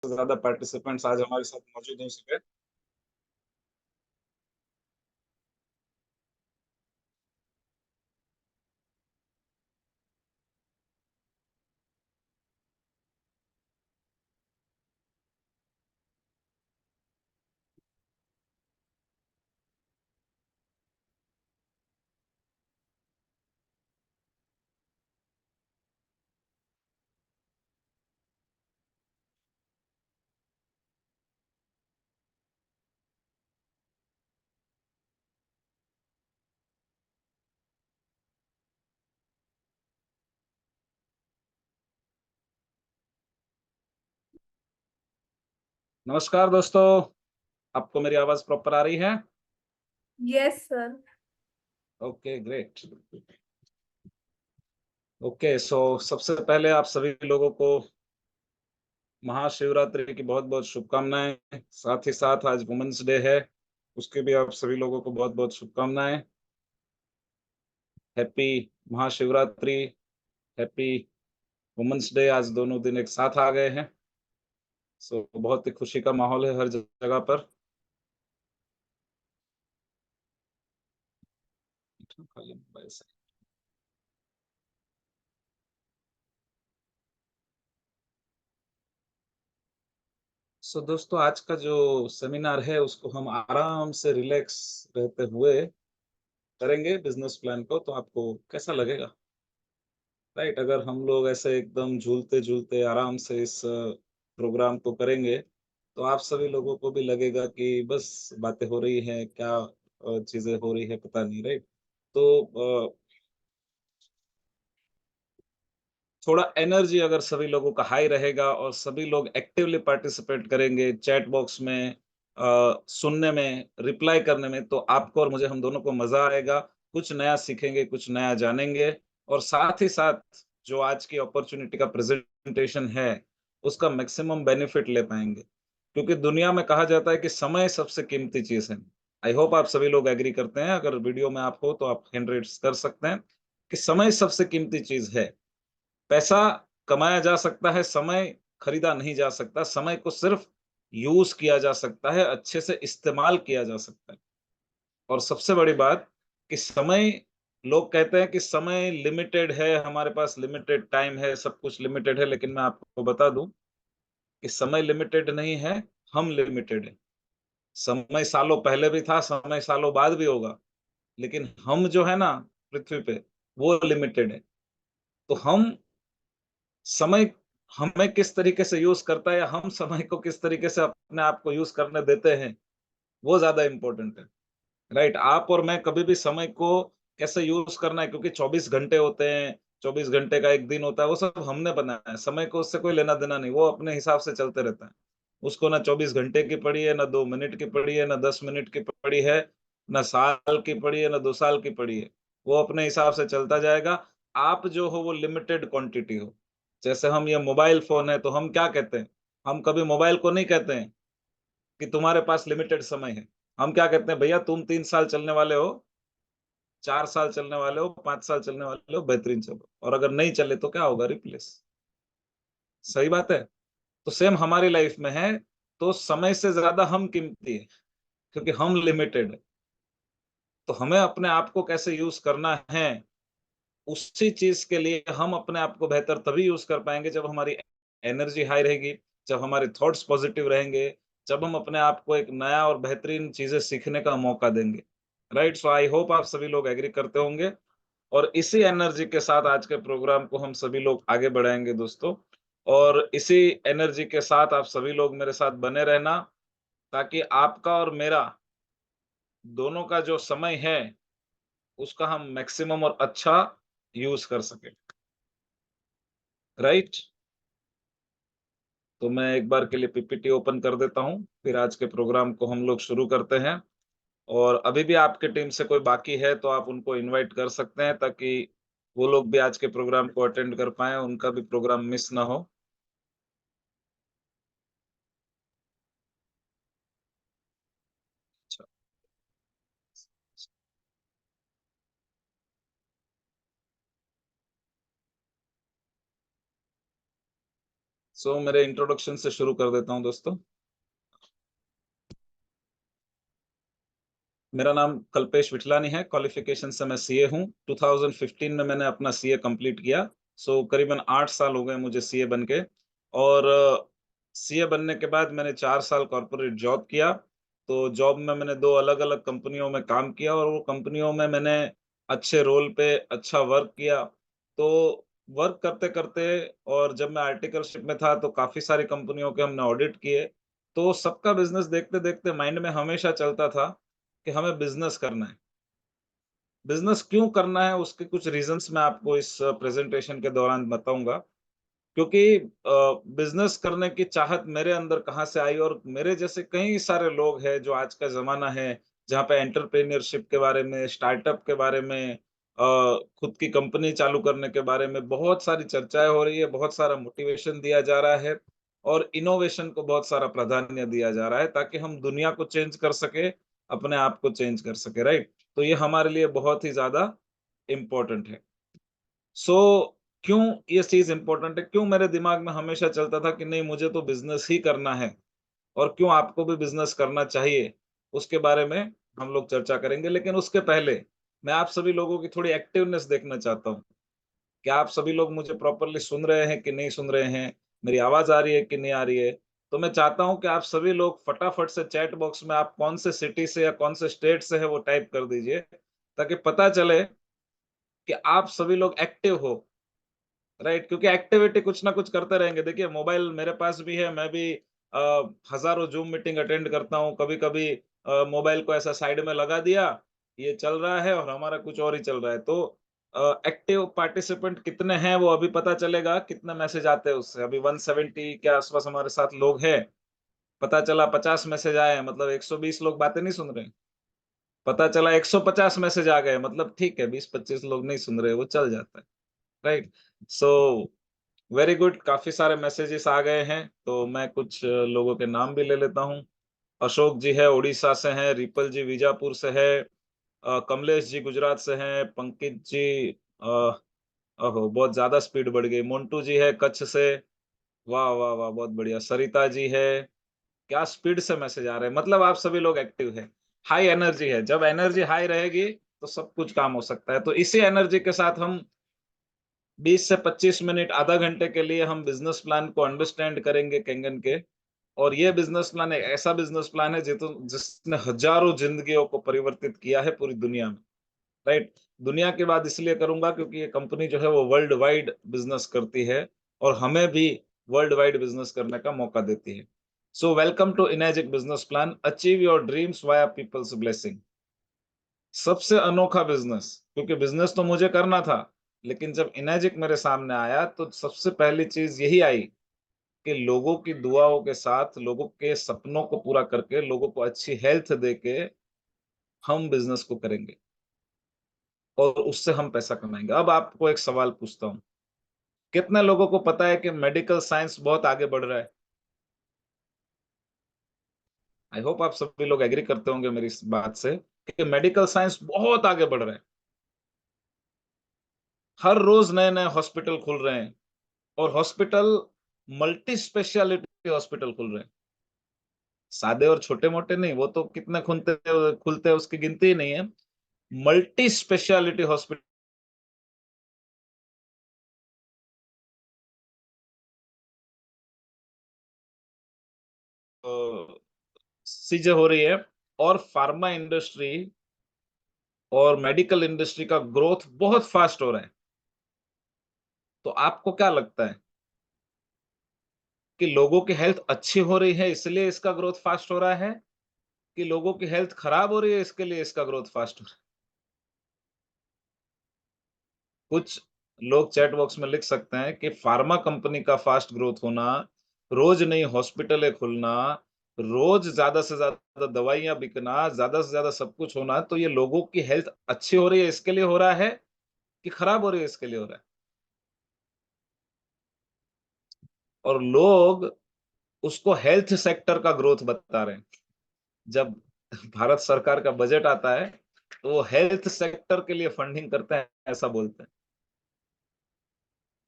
से ज्यादा पार्टिसिपेंट्स आज हमारे साथ मौजूद हो सके। नमस्कार दोस्तों, आपको मेरी आवाज प्रॉपर आ रही है? Yes sir. Okay, great. Okay, so सबसे पहले आप सभी लोगों को महाशिवरात्रि की बहुत बहुत शुभकामनाएं। साथ ही साथ आज वुमेन्स डे है, उसके भी आप सभी लोगों को बहुत बहुत शुभकामनाएं। Happy Mahashivratri, happy women's day. आज दोनों दिन एक साथ आ गए हैं। सो बहुत ही खुशी का माहौल है हर जगह पर। खाली मोबाइल से। सो दोस्तों, आज का जो सेमिनार है उसको हम आराम से रिलैक्स रहते हुए करेंगे। बिजनेस प्लान को तो आपको कैसा लगेगा? राइट, अगर हम लोग ऐसे एकदम झूलते झूलते आराम से इस प्रोग्राम को करेंगे तो आप सभी लोगों को भी लगेगा कि बस बातें हो रही हैं, क्या चीजें हो रही है पता नहीं। राइट, तो थोड़ा एनर्जी अगर सभी लोगों का हाई रहेगा और सभी लोग एक्टिवली पार्टिसिपेट करेंगे चैट बॉक्स में, सुनने में, रिप्लाई करने में, तो आपको और मुझे, हम दोनों को मजा आएगा। कुछ नया सीखेंगे, कुछ नया जानेंगे। और साथ ही साथ जो आज की अपॉर्चुनिटी का प्रेजेंटेशन है उसका मैक्सिमम बेनिफिट ले पाएंगे, क्योंकि दुनिया में कहा जाता है कि समय सबसे कीमती चीज है। आई होप आप सभी लोग एग्री करते हैं। अगर वीडियो में आप हो तो आप हैंड रेज कर सकते हैं कि समय सबसे कीमती चीज है। पैसा कमाया जा सकता है, समय खरीदा नहीं जा सकता। समय को सिर्फ यूज़ किया जा सकता है, अच्छे से इस्तेमाल किया जा सकता है। और सबसे बड़ी बात कि समय, लोग कहते हैं कि समय लिमिटेड है, हमारे पास लिमिटेड टाइम है, सब कुछ लिमिटेड है, लेकिन मैं आपको बता दूँ कि समय लिमिटेड नहीं है, हम लिमिटेड हैं। समय सालों पहले भी था, समय सालों बाद भी होगा, लेकिन हम जो है ना पृथ्वी पे, वो लिमिटेड है। तो हम समय हमें किस तरीके से यूज़ करता है या हम समय को किस तरीके से अपने आप को यूज़ करने देते हैं, वो ज़्यादा इम्पोर्टेंट है। राइट, आप और मैं कभी भी समय को कैसे यूज़ करना है, क्योंकि 24 घंटे होते हैं, 24 घंटे का एक दिन होता है, वो सब हमने बनाया है। समय को उससे कोई लेना-देना नहीं, वो अपने हिसाब से चलते रहता है। उसको ना 24 घंटे की पड़ी है, ना 2 मिनट की पड़ी है, ना 10 मिनट की पड़ी है, ना साल की पड़ी है, ना 2 साल की पड़ी है। वो अपने हिसाब से चलता जाएगा। आप जो हो वो लिमिटेड क्वांटिटी हो। जैसे हम ये मोबाइल फ़ोन है तो हम क्या कहते हैं? हम कभी मोबाइल को नहीं कहते हैं कि तुम्हारे पास लिमिटेड समय है। हम क्या कहते हैं, भैया तुम 3 साल चलने वाले हो, 4 साल चलने वाले हो, 5 साल चलने वाले हो, बेहतरीन चलो, और अगर नहीं चले तो क्या होगा? रिप्लेस। सही बात है? तो सेम हमारी लाइफ में है, तो समय से ज़्यादा हम कीमती हैं, क्योंकि हम लिमिटेड हैं। तो हमें अपने आप को कैसे यूज़ करना है, उसी चीज़ के लिए हम अपने आप को बेहतर तभी यूज़ कर पाएँगे जब हमारी एनर्जी हाई रहेगी, जब हमारे थॉट्स पॉज़िटिव रहेंगे, जब हम अपने आप को एक नया और बेहतरीन चीज़ें सीखने का मौका देंगे। राइट? सो आई होप आप सभी लोग एग्री करते होंगे, और इसी एनर्जी के साथ आज के प्रोग्राम को हम सभी लोग आगे बढ़ाएँगे दोस्तों। और इसी एनर्जी के साथ आप सभी लोग मेरे साथ बने रहना, ताकि आपका और मेरा दोनों का जो समय है, उसका हम मैक्सिमम और अच्छा यूज़ कर सकें। राइट? तो मैं एक बार के लिए पीपीटी ओपन कर देता हूँ, फिर आज के प्रोग्राम को हम लोग शुरू करते हैं। और अभी भी आपके टीम से कोई बाकी है तो आप उनको इनवाइट कर सकते हैं, ताकि वो लोग भी आज के प्रोग्राम को अटेंड कर पाएँ, उनका भी प्रोग्राम मिस ना हो। अच्छा, मेरे इंट्रोडक्शन से शुरू कर देता हूँ दोस्तों। मेरा नाम कल्पेश विठलानी है, क्वालिफ़िकेशन से मैं सीए हूँ। 2015 में मैंने अपना सीए कंप्लीट किया। करीबन 8 साल हो गए मुझे सीए बन के और सीए बनने के बाद मैंने 4 साल कॉर्पोरेट जॉब किया। तो जॉब में मैंने 2 अलग-अलग कंपनियों में काम किया और वो कंपनियों में मैंने अच्छे रोल पे अच्छा वर्क किया। तो वर्क करते-करते और जब मैं आर्टिकलशिप में था तो काफ़ी सारी कंपनियों के हमने ऑडिट किए। तो सबका बिज़नेस देखते-देखते माइंड में हमेशा चलता था कि हमें बिज़नेस करना है। बिज़नेस क्यों करना है उसके कुछ रीज़न्स मैं आपको इस प्रेज़ेंटेशन के दौरान बताऊँगा। क्योंकि बिज़नेस करने की चाहत मेरे अंदर कहाँ से आई और मेरे जैसे कई सारे लोग हैं जो आज का ज़माना है, जहाँ पे एंटरप्रेन्योरशिप के बारे में, स्टार्टअप के बारे में खुद की कंपनी चालू करने के बारे में बहुत सारी चर्चाएँ हो रही है, बहुत सारा मोटिवेशन दिया जा रहा है और इनोवेशन को बहुत सारा प्राधान्य दिया जा रहा है ताकि हम दुनिया को चेंज कर सकें, अपने आप को चेंज कर सकें, राइट? तो ये हमारे लिए बहुत ही ज़्यादा इम्पोर्टेंट है। सो क्यों ये चीज़ इम्पोर्टेंट है? क्यों मेरे दिमाग में हमेशा चलता था कि नहीं मुझे तो बिज़नेस ही करना है और क्यों आपको भी बिज़नेस करना चाहिए, उसके बारे में हम लोग चर्चा करेंगे। लेकिन उसके पहले मैं आप सभी लोगों की थोड़ी एक्टिवनेस देखना चाहता हूँ। क्या आप सभी लोग मुझे प्रॉपर्ली सुन रहे हैं कि नहीं सुन रहे हैं? मेरी आवाज़ आ रही है कि नहीं आ रही है? तो मैं चाहता हूँ कि आप सभी लोग फटाफट से चैट बॉक्स में आप कौन से सिटी से या कौन से स्टेट से है वो टाइप कर दीजिए, ताकि पता चले कि आप सभी लोग एक्टिव हो। राइट, क्योंकि एक्टिविटी कुछ ना कुछ करते रहेंगे। देखिए मोबाइल मेरे पास भी है, मैं भी हज़ारों ज़ूम मीटिंग अटेंड करता हूँ। कभी-कभी मोबाइल को ऐसा साइड में लगा दिया, ये चल रहा है और हमारा कुछ और ही चल रहा है। तो एक्टिव पार्टिसिपेंट कितने हैं वो अभी पता चलेगा, कितने मैसेज आते हैं उससे। अभी 170 के आस-पास हमारे साथ लोग हैं। पता चला 50 मैसेज आए हैं, मतलब 120 लोग बातें नहीं सुन रहे हैं। पता चला 150 मैसेज आ गए, मतलब ठीक है 20-25 लोग नहीं सुन रहे, वो चल जाता है। राइट? सो वेरी गुड, काफ़ी सारे मैसेजेस आ गए हैं, तो मैं कुछ लोगों के नाम भी ले लेता हूँ। अशोक जी है, उड़ीसा से हैं, रिपल जी बीजापुर से है, कमलेश जी गुजरात से हैं, पंकज जी अ, ओहो! बहुत ज़्यादा स्पीड बढ़ गई। मोंटू जी है कच्छ से, वाह, वाह, वाह! बहुत बढ़िया। सरिता जी है, क्या स्पीड से मैसेज आ रहे हैं, मतलब आप सभी लोग एक्टिव हैं। हाई एनर्जी है, जब एनर्जी हाई रहेगी, तो सब कुछ काम हो सकता है। तो इसी एनर्जी के साथ हम 20 से 25 मिनट आधा घंटे के लिए हम बिज़नेस प्लान को अंडरस्टैंड करेंगे केंगन के और ये बिज़नेस प्लान एक ऐसा बिज़नेस प्लान है जिसने हज़ारों ज़िंदगियों को परिवर्तित किया है पूरी दुनिया में, राइट? दुनिया की बात इसलिए करूँगा क्योंकि ये कंपनी जो है वो वर्ल्ड वाइड बिज़नेस करती है और हमें भी वर्ल्ड वाइड बिज़नेस करने का मौका देती है। So welcome to Enagic business plan, achieve your dreams via people's blessing. सबसे अनोखा बिज़नेस, क्योंकि बिज़नेस तो मुझे करना था, लेकिन जब इनैजिक मेरे सामने आया तो सबसे पहली चीज़ यही आई कि लोगों की दुआओं के साथ, लोगों के सपनों को पूरा करके, लोगों को अच्छी हेल्थ देके हम बिज़नेस को करेंगे और उससे हम पैसा कमाएँगे। अब आपको एक सवाल पूछता हूँ, कितने लोगों को पता है कि मेडिकल साइंस बहुत आगे बढ़ रहा है? आई होप आप सभी लोग एग्री करते होंगे मेरी इस बात से कि मेडिकल साइंस बहुत आगे बढ़ रहा है। हर रोज़ नए-नए हॉस्पिटल खुल रहे हैं। और हॉस्पिटल मल्टी स्पेशलिटी हॉस्पिटल खुल रहे हैं। सादे और छोटे-मोटे नहीं, वो तो कितने खुलते हैं उसकी गिनती ही नहीं है। मल्टी स्पेशलिटी हॉस्पिटल चीज़ें हो रही है और फार्मा इंडस्ट्री और मेडिकल इंडस्ट्री का ग्रोथ बहुत फास्ट हो रहा है। तो आपको क्या लगता है कि लोगों की हेल्थ अच्छी हो रही है इसलिए इसका ग्रोथ फास्ट हो रहा है कि लोगों की हेल्थ खराब हो रही है इसके लिए इसका ग्रोथ फास्ट हो रहा है? कुछ लोग चैट बॉक्स में लिख सकते हैं कि फार्मा कंपनी का फास्ट ग्रोथ होना, रोज नई हॉस्पिटलें खुलना, रोज ज़्यादा से ज़्यादा दवाइयाँ बिकना, ज़्यादा से ज़्यादा सब कुछ होना, तो ये लोगों की हेल्थ अच्छी हो रही है इसके लिए हो रहा है कि खराब हो रही है इसके लिए हो रहा है? और लोग उसको हेल्थ सेक्टर का ग्रोथ बता रहे हैं। जब भारत सरकार का बजट आता है, तो वो हेल्थ सेक्टर के लिए फंडिंग करते हैं, ऐसा बोलते हैं।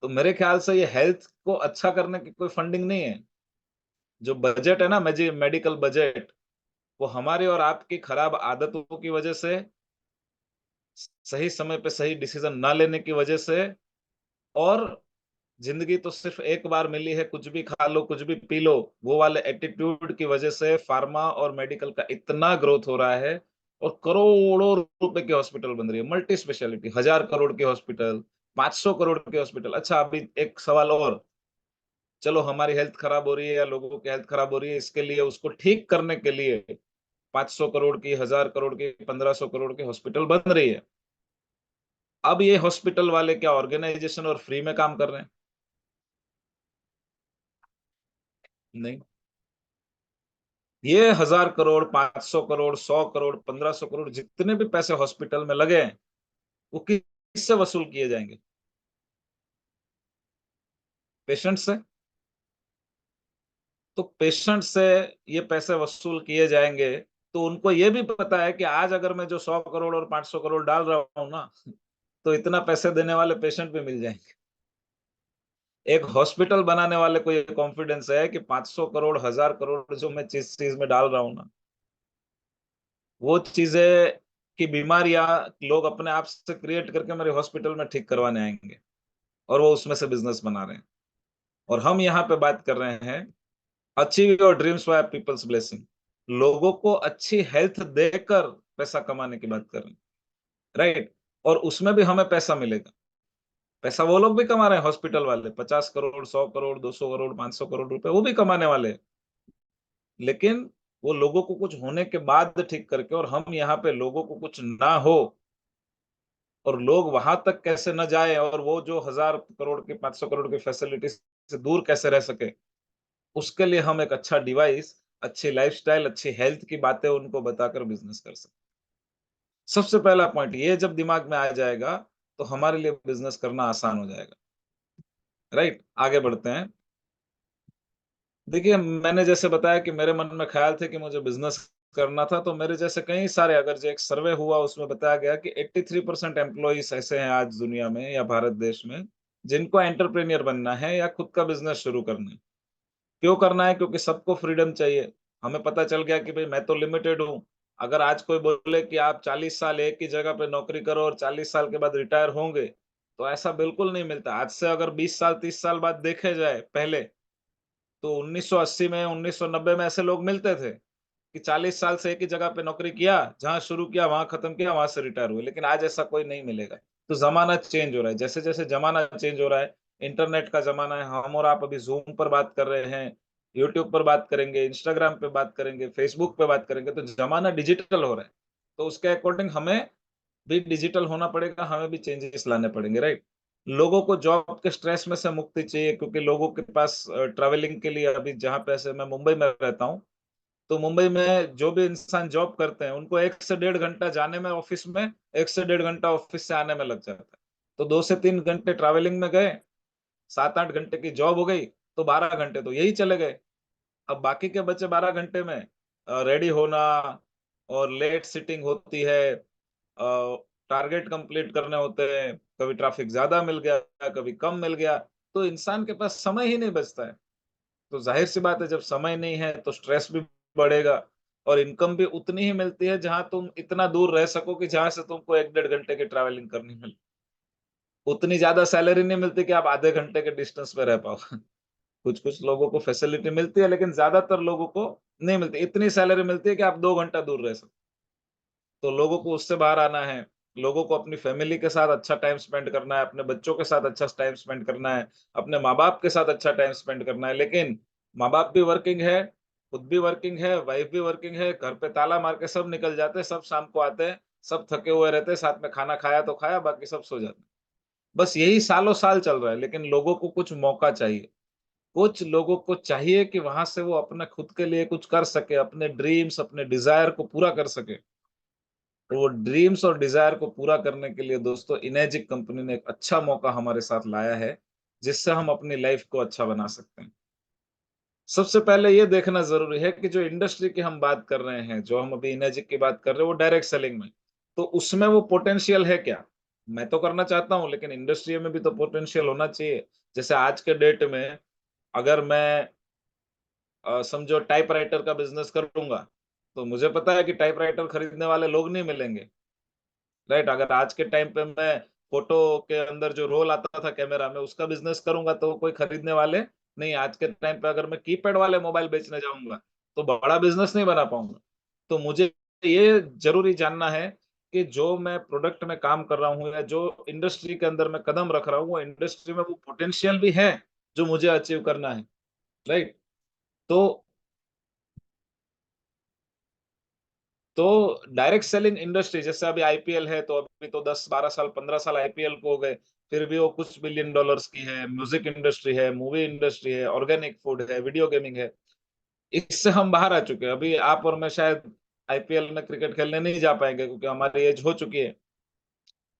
तो मेरे ख्याल से ये हेल्थ को अच्छा करने की कोई फंडिंग नहीं है। जो बजट है ना मेडिकल बजट, वो हमारी और आपकी खराब आदतों की वजह से, सही समय पे सही डिसीजन ना लेने की वजह से, और जिंदगी तो सिर्फ एक बार मिली है, कुछ भी खा लो, कुछ भी पी लो, वो वाले एटीट्यूड की वजह से फार्मा और मेडिकल का इतना ग्रोथ हो रहा है, और करोड़ों रुपए की हॉस्पिटल बन रही है, मल्टी स्पेशलिटी, 1000 करोड़ की हॉस्पिटल, 500 करोड़ की हॉस्पिटल। अच्छा, अभी एक सवाल और, चलो हमारी हेल्थ खराब हो रही है या लोगों की हेल्थ खराब हो रही है, इसके लिए उसको ठीक करने के लिए 500 करोड़ की, 1000 करोड़ की, 1500 करोड़ की हॉस्पिटल बन रही है। अब ये हॉस्पिटल वाले क्या ऑर्गेनाइजेशन और फ्री में काम कर रहे हैं? नहीं। ये 1000 करोड़, 500 करोड़, 100 करोड़, 1500 करोड़, जितने भी पैसे हॉस्पिटल में लगे हैं, वो किससे वसूल किए जाएंगे? पेशेंट से। तो पेशेंट से ये पैसे वसूल किए जाएंगे, तो उनको ये भी पता है कि आज अगर मैं जो 100 करोड़ और 500 करोड़ डाल रहा हूं ना, तो इतना पैसे देने वाले पेशेंट भी मिल जाएंगे। एक हॉस्पिटल बनाने वाले को ये कॉन्फिडेंस है कि 500 करोड़, 1000 करोड़ जो मैं जिस चीज में डाल रहा हूं ना, वो चीजें की बीमारियां लोग अपने आप से क्रिएट करके मेरे हॉस्पिटल में ठीक करवाने आएंगे, और वो उसमें से बिजनेस बना रहे हैं। और हम यहाँ पे बात कर रहे हैं, achieve your dreams by people's blessing. लोगों को अच्छी हेल्थ देकर पैसा कमाने की बात कर रहे हैं, राइट? और उसमें भी हमें पैसा मिलेगा। पैसा वो लोग भी कमा रहे हैं, हॉस्पिटल वाले 50 करोड़, 100 करोड़, 200 करोड़, 500 करोड़ रुपए वो भी कमाने वाले हैं। लेकिन वो लोगों को कुछ होने के बाद ठीक करके, और हम यहाँ पे लोगों को कुछ ना हो, और लोग वहां तक कैसे न जाए, और वो जो 1000 करोड़ की, 500 करोड़ की फैसिलिटी से दूर कैसे रह सके, उसके लिए हम एक अच्छा डिवाइस, अच्छी लाइफस्टाइल, अच्छी हेल्थ की बातें उनको बताकर बिजनेस कर सकते। सबसे पहला पॉइंट ये जब दिमाग में आ जाएगा, तो हमारे लिए बिजनेस करना आसान हो जाएगा, राइट? आगे बढ़ते हैं। देखिए, मैंने जैसे बताया कि मेरे मन में ख्याल थे कि मुझे बिजनेस करना था, तो मेरे जैसे कई सारे, अगर जो एक सर्वे हुआ उसमें बताया गया कि 83% एम्प्लॉइज ऐसे हैं आज दुनिया में या भारत देश में, जिनको एंटरप्रेन्योर बनना है या खुद का बिजनेस शुरू करना है। क्यों करना है? क्योंकि सबको फ्रीडम चाहिए। हमें पता चल गया कि भाई मैं तो लिमिटेड हूँ। अगर आज कोई बोले कि आप 40 साल एक ही जगह पे नौकरी करो और 40 साल के बाद रिटायर होंगे, तो ऐसा बिल्कुल नहीं मिलता। आज से अगर 20 साल, 30 साल बाद देखे जाए पहले, तो 1980 में, 1990 में ऐसे लोग मिलते थे कि 40 साल से एक ही जगह पे नौकरी किया, जहाँ शुरू किया वहाँ खत्म किया, वहाँ से रिटायर हुए। लेकिन आज ऐसा कोई नहीं मिलेगा। तो ज़माना चेंज हो रहा है। जैसे-जैसे ज़माना चेंज हो रहा है, इंटरनेट का ज़माना है, हम और आप अभी ज़ूम पर बात कर रहे हैं, यूट्यूब पर बात करेंगे, इंस्टाग्राम पे बात करेंगे, फेसबुक पे बात करेंगे, तो ज़माना डिजिटल हो रहा है। तो उसके अकॉर्डिंग हमें भी डिजिटल होना पड़ेगा, हमें भी चेंजेस लाने पड़ेंगे, राइट? लोगों को जॉब के स्ट्रेस में से मुक्ति चाहिए, क्योंकि लोगों के पास ट्रैवलिंग के लिए, अभी जहाँ पे, ऐसे मैं मुंबई में रहता हूँ, तो मुंबई में जो भी इंसान जॉब करते हैं, उनको 1 से डेढ़ घंटा जाने में ऑफिस में, 1 से डेढ़ घंटा ऑफिस से आने में लग जाता है। तो 2 से 3 घंटे ट्रैवलिंग में गए, 7-8 घंटे की जॉब हो गई, तो 12 घंटे तो यही चले गए। अब बाकी के बचे 12 घंटे में रेडी होना, और लेट सिटिंग होती है, टारगेट कंप्लीट करने होते हैं, कभी ट्रैफिक ज़्यादा मिल गया, कभी कम मिल गया, तो इंसान के पास समय ही नहीं बचता है। तो ज़ाहिर-सी बात है, जब समय नहीं है तो स्ट्रेस भी बढ़ेगा, और इनकम भी उतनी ही मिलती है जहाँ तुम इतना दूर रह सको कि जहाँ से तुमको 1 डेढ़ घंटे की ट्रैवलिंग करनी मिले। उतनी ज़्यादा सैलरी नहीं मिलती कि आप आधे घंटे के डिस्टेंस पे रह पाओ। कुछ-कुछ लोगों को फैसिलिटी मिलती है, लेकिन ज़्यादातर लोगों को नहीं मिलती। इतनी सैलरी मिलती है कि आप 2 घंटा दूर रह सकते। तो लोगों को उससे बाहर आना है, लोगों को अपनी फैमिली के साथ अच्छा टाइम स्पेंड करना है, अपने बच्चों के साथ अच्छा टाइम स्पेंड करना है, अपने माँ-बाप के साथ अच्छा टाइम स्पेंड करना है। लेकिन माँ-बाप भी वर्किंग है, खुद भी वर्किंग है, वाइफ भी वर्किंग है, घर पे ताला मार के सब निकल जाते हैं, सब शाम को आते हैं, सब थके हुए रहते हैं, साथ में खाना खाया तो खाया, बाकी सब सो जाते हैं। बस यही सालों-साल चल रहा है, लेकिन लोगों को कुछ मौका चाहिए। कुछ लोगों को चाहिए कि वहाँ से वो अपने खुद के लिए कुछ कर सके, अपने ड्रीम्स, अपने डिज़ायर को पूरा कर सके। तो वो ड्रीम्स और डिज़ायर को पूरा करने के लिए दोस्तों, इनर्जिक कंपनी ने एक अच्छा मौका हमारे साथ लाया है, जिससे हम अपनी लाइफ़ को अच्छा बना सकते हैं। सबसे पहले ये देखना ज़रूरी है कि जो इंडस्ट्री की हम बात कर रहे हैं, जो हम अभी इनर्जिक की बात कर रहे हैं, वो डायरेक्ट सेलिंग में। तो उसमें वो पोटेंशियल है क्या? मैं तो करना चाहता हूँ, लेकिन इंडस्ट्री में भी तो पोटेंशियल होना चाहिए। जैसे आज के डेट में अगर मैं समझो टाइपराइटर का बिज़नेस करूँगा, तो मुझे पता है कि टाइपराइटर खरीदने वाले लोग नहीं मिलेंगे, राइट? अगर आज के टाइम पे मैं फ़ोटो के अंदर जो रोल आता था कैमरा में, उसका बिज़नेस करूँगा, तो कोई खरीदने वाले नहीं। आज के टाइम पे अगर मैं कीपैड वाले मोबाइल बेचने जाऊँगा, तो बड़ा बिज़नेस नहीं बना पाऊँगा। तो मुझे ये ज़रूरी जानना है कि जो मैं प्रोडक्ट में काम कर रहा हूँ या जो इंडस्ट्री के अंदर मैं कदम रख रहा हूँ, वो इंडस्ट्री में वो पोटेंशियल भी है, जो मुझे अचीव करना है, राइट? तो तो डायरेक्ट सेलिंग इंडस्ट्री जैसे अभी आईपीएल है, तो अभी तो 10, 12 साल, 15 साल आईपीएल को हो गए, फिर भी वो कुछ बिलियन डॉलर्स की है, म्यूज़िक इंडस्ट्री है, मूवी इंडस्ट्री है, ऑर्गेनिक फूड है, वीडियो गेमिंग है। इससे हम बाहर आ चुके हैं। अभी आप और मैं शायद आईपीएल में क्रिकेट खेलने नहीं जा पाएँगे क्योंकि हमारी एज हो चुकी है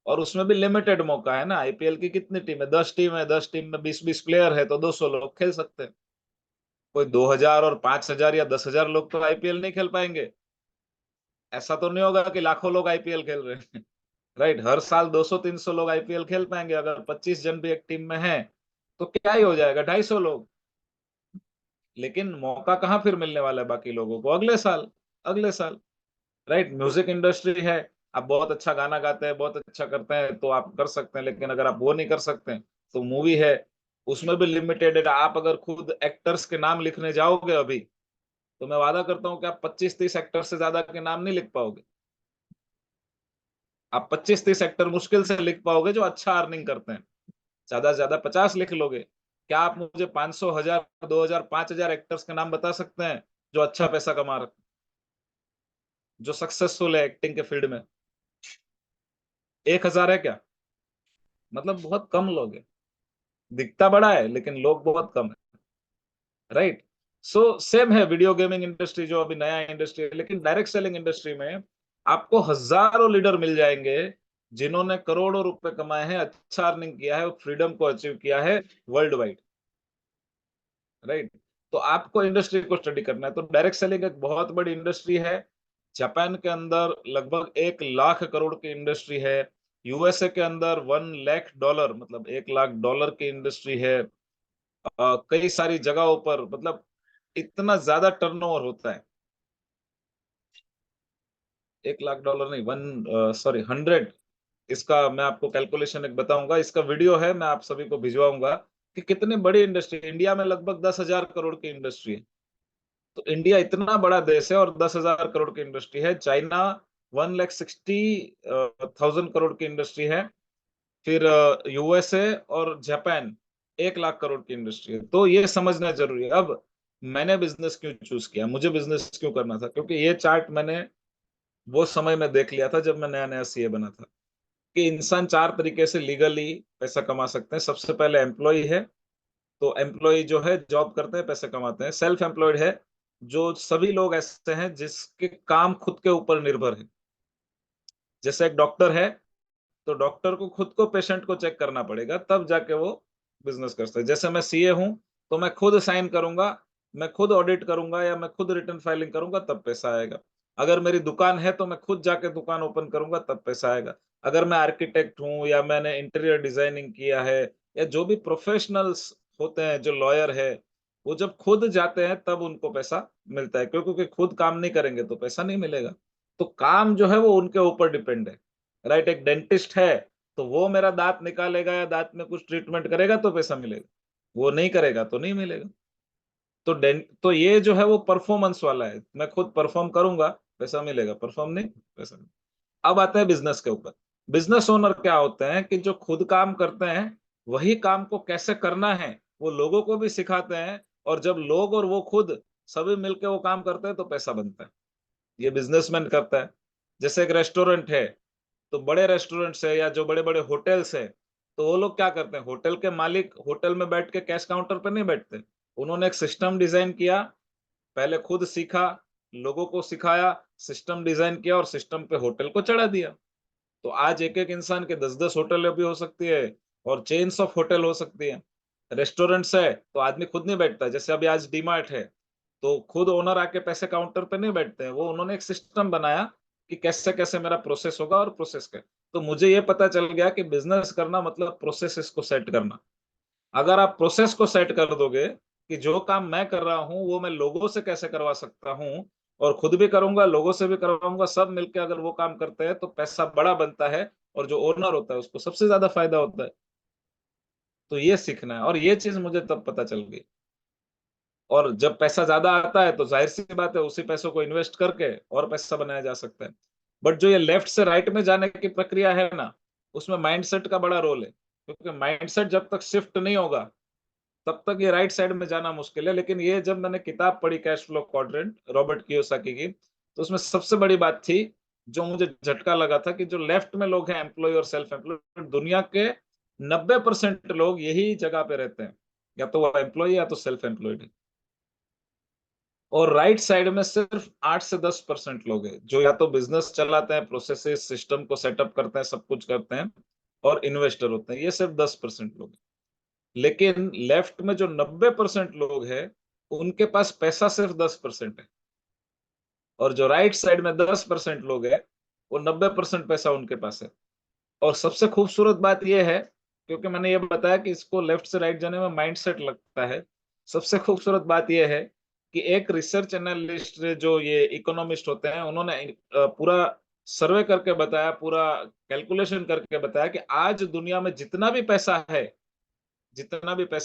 और उसमें भी लिमिटेड मौका है ना। आईपीएल की कितनी टीम है? 10 टीम है, 10 टीम में 20-20 प्लेयर है, तो 200 लोग खेल सकते हैं। कोई 2000 और 5000 या 10,000 लोग तो आईपीएल नहीं खेल पाएँगे। ऐसा तो नहीं होगा कि लाखों लोग आईपीएल खेल रहे हैं। राइट, हर साल 200-300 लोग आईपीएल खेल पाएँगे, अगर 25 जन भी एक टीम में हैं, तो क्या ही हो जाएगा 250 लोग। लेकिन मौका कहाँ फिर मिलने वाला है बाकी लोगों को? अगले साल, राइट? म्यूज़िक इंडस्ट्री है, आप बहुत अच्छा गाना गाते हैं, बहुत अच्छा करते हैं, तो आप कर सकते हैं, लेकिन अगर आप वो नहीं कर सकते हैं, तो मूवी है, उसमें भी लिमिटेड है। आप अगर खुद एक्टर्स के नाम लिखने जाओगे अभी, तो मैं वादा करता हूँ कि आप 25-30 एक्टर से ज़्यादा के नाम नहीं लिख पाओगे। आप 25-30 एक्टर मुश्किल से लिख पाओगे जो अच्छा अर्निंग करते हैं। ज़्यादा से ज़्यादा 50 लिख लोगे। क्या आप मुझे 500, 1000, 2000, 5000 एक्टर्स के नाम बता सकते हैं, जो अच्छा पैसा कमा रहे हैं, जो सक्सेसफुल है एक्टिंग के फील्ड में? 1000 है क्या? मतलब बहुत कम लोग हैं। दिखता बड़ा है, लेकिन लोग बहुत कम हैं, राइट? सो सेम है वीडियो गेमिंग इंडस्ट्री जो अभी नया इंडस्ट्री है, लेकिन डायरेक्ट सेलिंग इंडस्ट्री में आपको हज़ारों लीडर मिल जाएँगे, जिन्होंने करोड़ों रुपए कमाए हैं, अच्छा अर्निंग किया है और फ्रीडम को अचीव किया है वर्ल्ड वाइड। राइट? तो आपको इंडस्ट्री को स्टडी करना है। तो डायरेक्ट सेलिंग एक बहुत बड़ी इंडस्ट्री है। जापान के अंदर लगभग 1 लाख करोड़ की इंडस्ट्री है। यूएसए के अंदर 1 लाख डॉलर मतलब 1 लाख डॉलर की इंडस्ट्री है। कई सारी जगहों पर मतलब इतना ज़्यादा टर्नओवर होता है। 1 लाख डॉलर नहीं 1 100 इसका मैं आपको कैलकुलेशन एक बताऊँगा। इसका वीडियो है, मैं आप सभी को भिजवाऊँगा कि कितनी बड़ी इंडस्ट्री है। इंडिया में लगभग 10,000 करोड़ की इंडस्ट्री है। तो इंडिया इतना बड़ा देश है और 10,000 करोड़ की इंडस्ट्री है। चाइना 1,60,000 करोड़ की इंडस्ट्री है। फिर यूएसए और जापान 1 लाख करोड़ की इंडस्ट्री है। तो ये समझना ज़रूरी है। अब मैंने बिज़नेस क्यों चूज़ किया? मुझे बिज़नेस क्यों करना था? क्योंकि ये चार्ट मैंने वो समय में देख लिया था जब मैं नया-नया सीए बना था, कि इंसान 4 तरीके से लीगली पैसा कमा सकते हैं। सबसे पहले एम्प्लॉयी है, तो एम्प्लॉयी जो है जॉब करते हैं, पैसे कमाते हैं। सेल्फ एम्प्लॉयड है, जो सभी लोग ऐसे हैं जिसके काम खुद के ऊपर निर्भर है। जैसे एक डॉक्टर है, तो डॉक्टर को खुद को पेशेंट को चेक करना पड़ेगा, तब जाके वो बिज़नेस कर सकते हैं। जैसे मैं सीए हूँ, तो मैं खुद साइन करूँगा, मैं खुद ऑडिट करूँगा या मैं खुद रिटर्न फाइलिंग करूँगा तब पैसा आएगा। अगर मेरी दुकान है, तो मैं खुद जाके दुकान ओपन करूँगा तब पैसा आएगा। अगर मैं आर्किटेक्ट हूँ या मैंने इंटीरियर डिज़ाइनिंग किया है या जो भी प्रोफ़ेशनल्स होते हैं, जो लॉयर है, वो जब खुद जाते हैं तब उनको पैसा मिलता है। क्यों? क्योंकि खुद काम नहीं करेंगे तो पैसा नहीं मिलेगा। तो काम जो है वो उनके ऊपर डिपेंड है। राइट, एक डेंटिस्ट है, तो वो मेरा दाँत निकालेगा या दाँत में कुछ ट्रीटमेंट करेगा तो पैसा मिलेगा, वो नहीं करेगा तो नहीं मिलेगा। तो ये जो है वो परफ़ॉर्मेंस वाला है, मैं खुद परफ़ॉर्म करूँगा, पैसा मिलेगा, परफ़ॉर्म नहीं, पैसा नहीं। अब आते हैं बिज़नेस के ऊपर। बिज़नेस ओनर क्या होते हैं कि जो खुद काम करते हैं, वही काम को कैसे करना है, वो लोगों को भी सिखाते हैं और जब लोग और वो खुद सभी मिलके वो काम करते हैं तो पैसा बनता है। ये बिज़नेसमैन करता है। जैसे एक रेस्टोरेंट है, तो बड़े रेस्टोरेंट्स है या जो बड़े-बड़े होटल्स हैं, तो वो लोग क्या करते हैं, होटल के मालिक होटल में बैठ के कैश काउंटर पे नहीं बैठते। उन्होंने एक सिस्टम डिज़ाइन किया, पहले खुद सीखा, लोगों को सिखाया, सिस्टम डिज़ाइन किया और सिस्टम पे होटल को चढ़ा दिया। तो आज एक-एक इंसान के 10-10 होटलें भी हो सकती है और चेन्स ऑफ होटल हो सकती है। रेस्टोरेंट्स है, तो आदमी खुद नहीं बैठता है, जैसे अभी आज डीमार्ट है, तो खुद ओनर आके पैसे काउंटर पे नहीं बैठते हैं, वो उन्होंने एक सिस्टम बनाया कि कैसे-कैसे मेरा प्रोसेस होगा और प्रोसेस क्या। तो मुझे ये पता चल गया कि बिज़नेस करना मतलब प्रोसेसेस को सेट करना। अगर आप प्रोसेस को सेट कर दोगे कि जो काम मैं कर रहा हूँ, वो मैं लोगों से कैसे करवा सकता हूँ और खुद भी करूँगा, लोगों से भी करवाऊँगा, सब मिलके अगर वो काम करते हैं, तो पैसा बड़ा बनता है और जो ओनर होता है, उसको सबसे ज़्यादा फ़ायदा होता है। तो ये सीखना है और ये चीज़ मुझे तब पता चल गई। और जब पैसा ज़्यादा आता है, तो ज़ाहिर-सी बात है, उसी पैसों को इन्वेस्ट करके और पैसा बनाया जा सकता है। बट जो ये लेफ्ट से राइट में जाने की प्रक्रिया है ना, उसमें माइंडसेट का बड़ा रोल है। क्योंकि माइंडसेट जब तक शिफ्ट नहीं होगा, तब तक ये राइट साइड में जाना मुश्किल है। लेकिन ये जब मैंने किताब पढ़ी cash flow quadrant Robert Kiyosaki की, तो उसमें सबसे बड़ी बात थी, जो मुझे झटका लगा था कि जो लेफ्ट में लोग हैं एम्प्लॉयी और सेल्फ एम्प्लॉयड, दुनिया के 90% लोग यही जगह पे रहते हैं। या तो वो एम्प्लॉयी या तो सेल्फ एम्प्लॉयड है। और राइट साइड में सिर्फ 8 से 10% लोग हैं, जो या तो बिज़नेस चलाते हैं, प्रोसेसेस, सिस्टम को सेटअप करते हैं, सब कुछ करते हैं और इन्वेस्टर होते हैं। ये सिर्फ 10% लोग हैं। लेकिन लेफ्ट में जो 90% लोग हैं, उनके पास पैसा सिर्फ 10% है और जो राइट साइड में 10% लोग हैं, वो 90% पैसा उनके पास है। और सबसे खूबसूरत बात ये है, क्योंकि मैंने ये बताया कि इसको लेफ्ट से राइट जाने में माइंडसेट लगता है। सबसे खूबसूरत बात ये है कि एक रिसर्च एनालिस्ट जो ये इकोनॉमिस्ट होते हैं, उन्होंने पूरा सर्वे करके बताया, पूरा कैलकुलेशन करके बताया कि आज दुनिया में जितना भी पैसा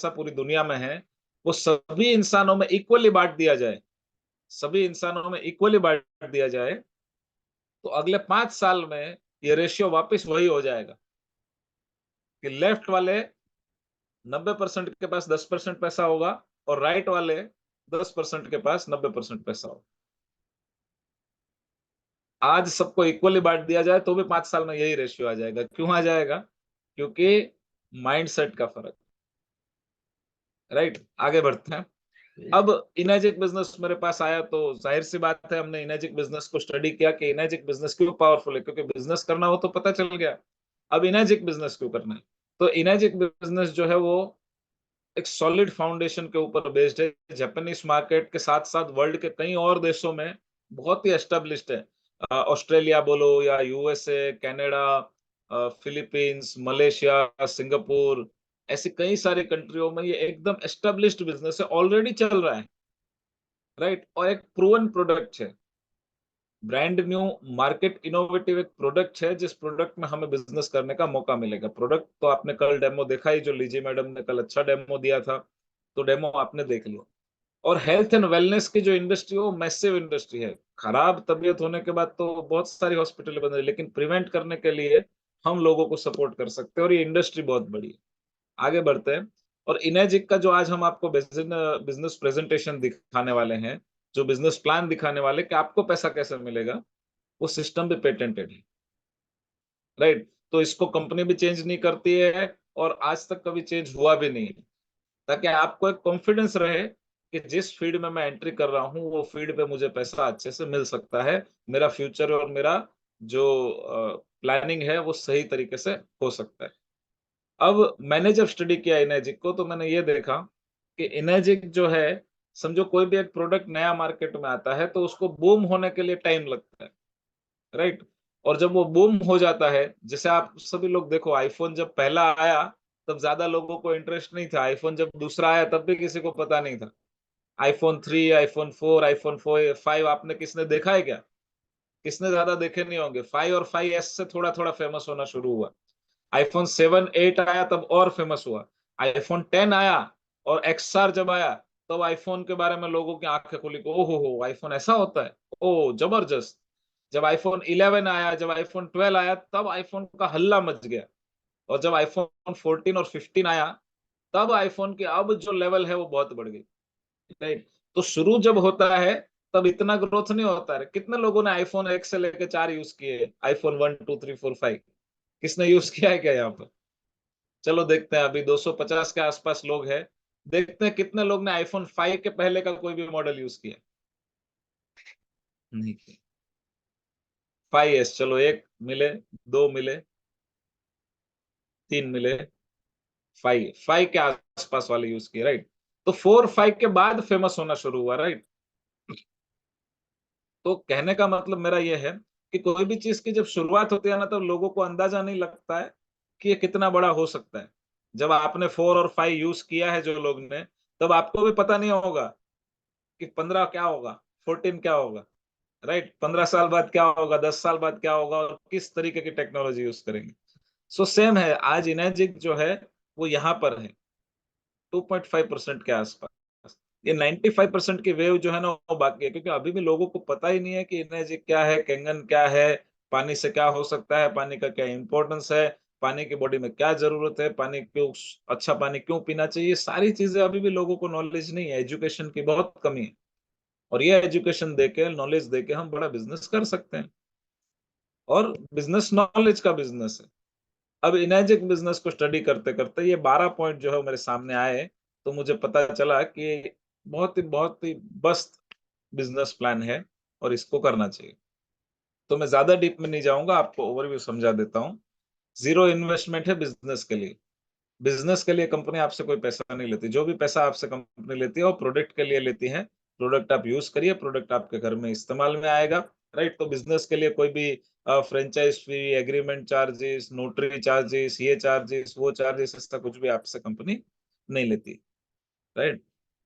पूरी दुनिया में है, वो सभी इंसानों में इक्वली बाँट दिया जाए, सभी इंसानों में इक्वली बाँट दिया जाए, तो अगले 5 साल में ये रेशियो वापस वही हो जाएगा कि लेफ्ट वाले 90% के पास 10% पैसा होगा और राइट वाले 10% के पास 90% पैसा होगा। आज सबको इक्वली बाँट दिया जाए, तो भी 5 साल में यही रेशियो आ जाएगा। क्यों आ जाएगा? क्योंकि माइंडसेट का फ़र्क, राइट? आगे बढ़ते हैं। अब इनर्जिक बिज़नेस मेरे पास आया तो ज़ाहिर-सी बात है हमने इनर्जिक बिज़नेस को स्टडी किया कि इनर्जिक बिज़नेस क्यों पावरफुल है, क्योंकि बिज़नेस करना हो तो पता चल गया। अब इनर्जिक बिज़नेस क्यों करना है? तो इनर्जिक बिज़नेस जो है वो एक सॉलिड फाउंडेशन के ऊपर बेस्ड है। जापानीज़ मार्केट के साथ-साथ वर्ल्ड के कई और देशों में बहुत ही एस्टेब्लिश्ड है। ऑस्ट्रेलिया बोलो या USA, Canada, Philippines, Malaysia, Singapore, ऐसी कई सारी कंट्रियों में ये एकदम एस्टेब्लिश्ड बिज़नेस है, ऑलरेडी चल रहा है। राइट और एक प्रूवन प्रोडक्ट है ब्रांड न्यू मार्केट इनोवेटिव एक प्रोडक्ट है जिस प्रोडक्ट में हमें बिजनेस करने का मौका मिलेगा प्रोडक्ट तो आपने कल डेमो देखा ही जो लीजी मैडम ने कल अच्छा डेमो दिया था तो डेमो आपने देख लिया और हेल्थ एंड वेलनेस की जो इंडस्ट्री है वो मैसिव इंडस्ट्री है खराब तबीयत होने के बाद तो बहुत सारी हॉस्पिटल बन रही है लेकिन प्रिवेंट करने के लिए हम लोगों को सपोर्ट कर सकते हैं और ये इंडस्ट्री बहुत बड़ी है आगे बढ़ते हैं और इनेजिक का जो आज हम आपको बिजनेस प्रेजेंटेशन दिखाने वाले हैं, जो बिजनेस प्लान दिखाने वाले कि आपको पैसा कैसे मिलेगा, वो सिस्टम भी पेटेंटेड है, राइट? तो इसको कंपनी भी चेंज नहीं करती है और आज तक कभी चेंज हुआ भी नहीं है, ताकि आपको एक कॉन्फिडेंस रहे कि जिस फील्ड में मैं एंट्री कर रहा हूँ, वो फील्ड पे मुझे पैसा अच्छे से मिल सकता है। मेरा फ्यूचर और मेरा जो प्लानिंग है, वो सही तरीके से हो सकता है। अब मैंने जब स्टडी किया इनर्जिक को तो मैंने ये देखा कि इनर्जिक जो है समझो कोई भी एक प्रोडक्ट नया मार्केट में आता है तो उसको बूम होने के लिए टाइम लगता है राइट और जब वो बूम हो जाता है जैसे आप सभी लोग देखो आईफोन जब पहला आया तब ज्यादा लोगों को इंटरेस्ट नहीं था आईफोन जब दूसरा आया तब भी किसी को पता नहीं था आईफोन 3 आईफोन 4 आईफोन 4 5 आपने किसने देखा है क्या किसने ज्यादा देखे नहीं होंगे 5 और 5S से थोड़ा थोड़ा फेमस होना शुरू हुआ आईफोन 7 8 आया तब और फेमस हुआ आईफोन 10 आया और एक्सआर जब आया तब आईफोन के बारे में लोगों की आंखें खुली कि ओहो हो आईफोन ऐसा होता है ओ जबरदस्त जब आईफोन 11 आया जब आईफोन 12 आया तब आईफोन का हल्ला मच गया और जब आईफोन 14 और 15 आया तब आईफोन की अब जो लेवल है वो बहुत बढ़ गई राइट तो शुरू जब होता है तब इतना ग्रोथ नहीं होता है कितने लोगों ने आईफोन 1 से लेकर 4 यूज किए आईफोन 1 2 3 4 5 किसने यूज किया है क्या यहाँ पर चलो देखते हैं अभी 250 के आसपास लोग हैं देखते हैं कितने लोग ने आईफोन 5 के पहले का कोई भी मॉडल यूज किया नहीं किया 5S चलो एक मिले दो मिले तीन मिले 5 के आसपास वाले यूज किए राइट तो 4 5 के बाद फेमस होना शुरू हुआ राइट तो कहने का मतलब मेरा ये है कि कोई भी चीज़ की जब शुरुआत होती है ना, तो लोगों को अंदाज़ा नहीं लगता है कि ये कितना बड़ा हो सकता है। जब आपने 4 और 5 यूज़ किया है जो लोग ने, तब आपको भी पता नहीं होगा कि 15 क्या होगा, 14 क्या होगा, राइट? 15 साल बाद क्या होगा, 10 साल बाद क्या होगा और किस तरीके की टेक्नोलॉजी यूज़ करेंगे। सो सेम है, आज इमेजिक जो है, वो यहाँ पर है, 2.5% के आसपास। ये 95% की वेव जो है ना, वो बाकी है, क्योंकि अभी भी लोगों को पता ही नहीं है कि इमेजिक क्या है, कैंगन क्या है, पानी से क्या हो सकता है, पानी का क्या इम्पोर्टेंस है, पानी की बॉडी में क्या ज़रूरत है, पानी क्यों अच्छा पानी क्यों पीना चाहिए, ये सारी चीज़ें अभी भी लोगों को नॉलेज नहीं है, एजुकेशन की बहुत कमी है। और ये एजुकेशन देके, नॉलेज देके हम बड़ा बिज़नेस कर सकते हैं और बिज़नेस नॉलेज का बिज़नेस है। अब इनर्जिक बिज़नेस को स्टडी करते-करते ये 12 पॉइंट जो है वो मेरे सामने आए, तो मुझे पता चला कि बहुत ही मस्त बिज़नेस प्लान है और इसको करना चाहिए। तो मैं ज़्यादा डीप में नहीं जाऊँगा, आपको ओवरव्यू समझा देता हूँ। ज़ीरो इन्वेस्टमेंट है बिज़नेस के लिए। बिज़नेस के लिए कंपनी आपसे कोई पैसा नहीं लेती। जो भी पैसा आपसे कंपनी लेती है, वो प्रोडक्ट के लिए लेती है। प्रोडक्ट आप यूज़ करिए, प्रोडक्ट आपके घर में इस्तेमाल में आएगा, राइट? तो बिज़नेस के लिए कोई भी फ्रैंचाइज़ फी, एग्रीमेंट चार्जेस, नोटरी चार्जेस, ये चार्जेस, वो चार्जेस, ऐसा कुछ भी आपसे कंपनी नहीं लेती, राइट?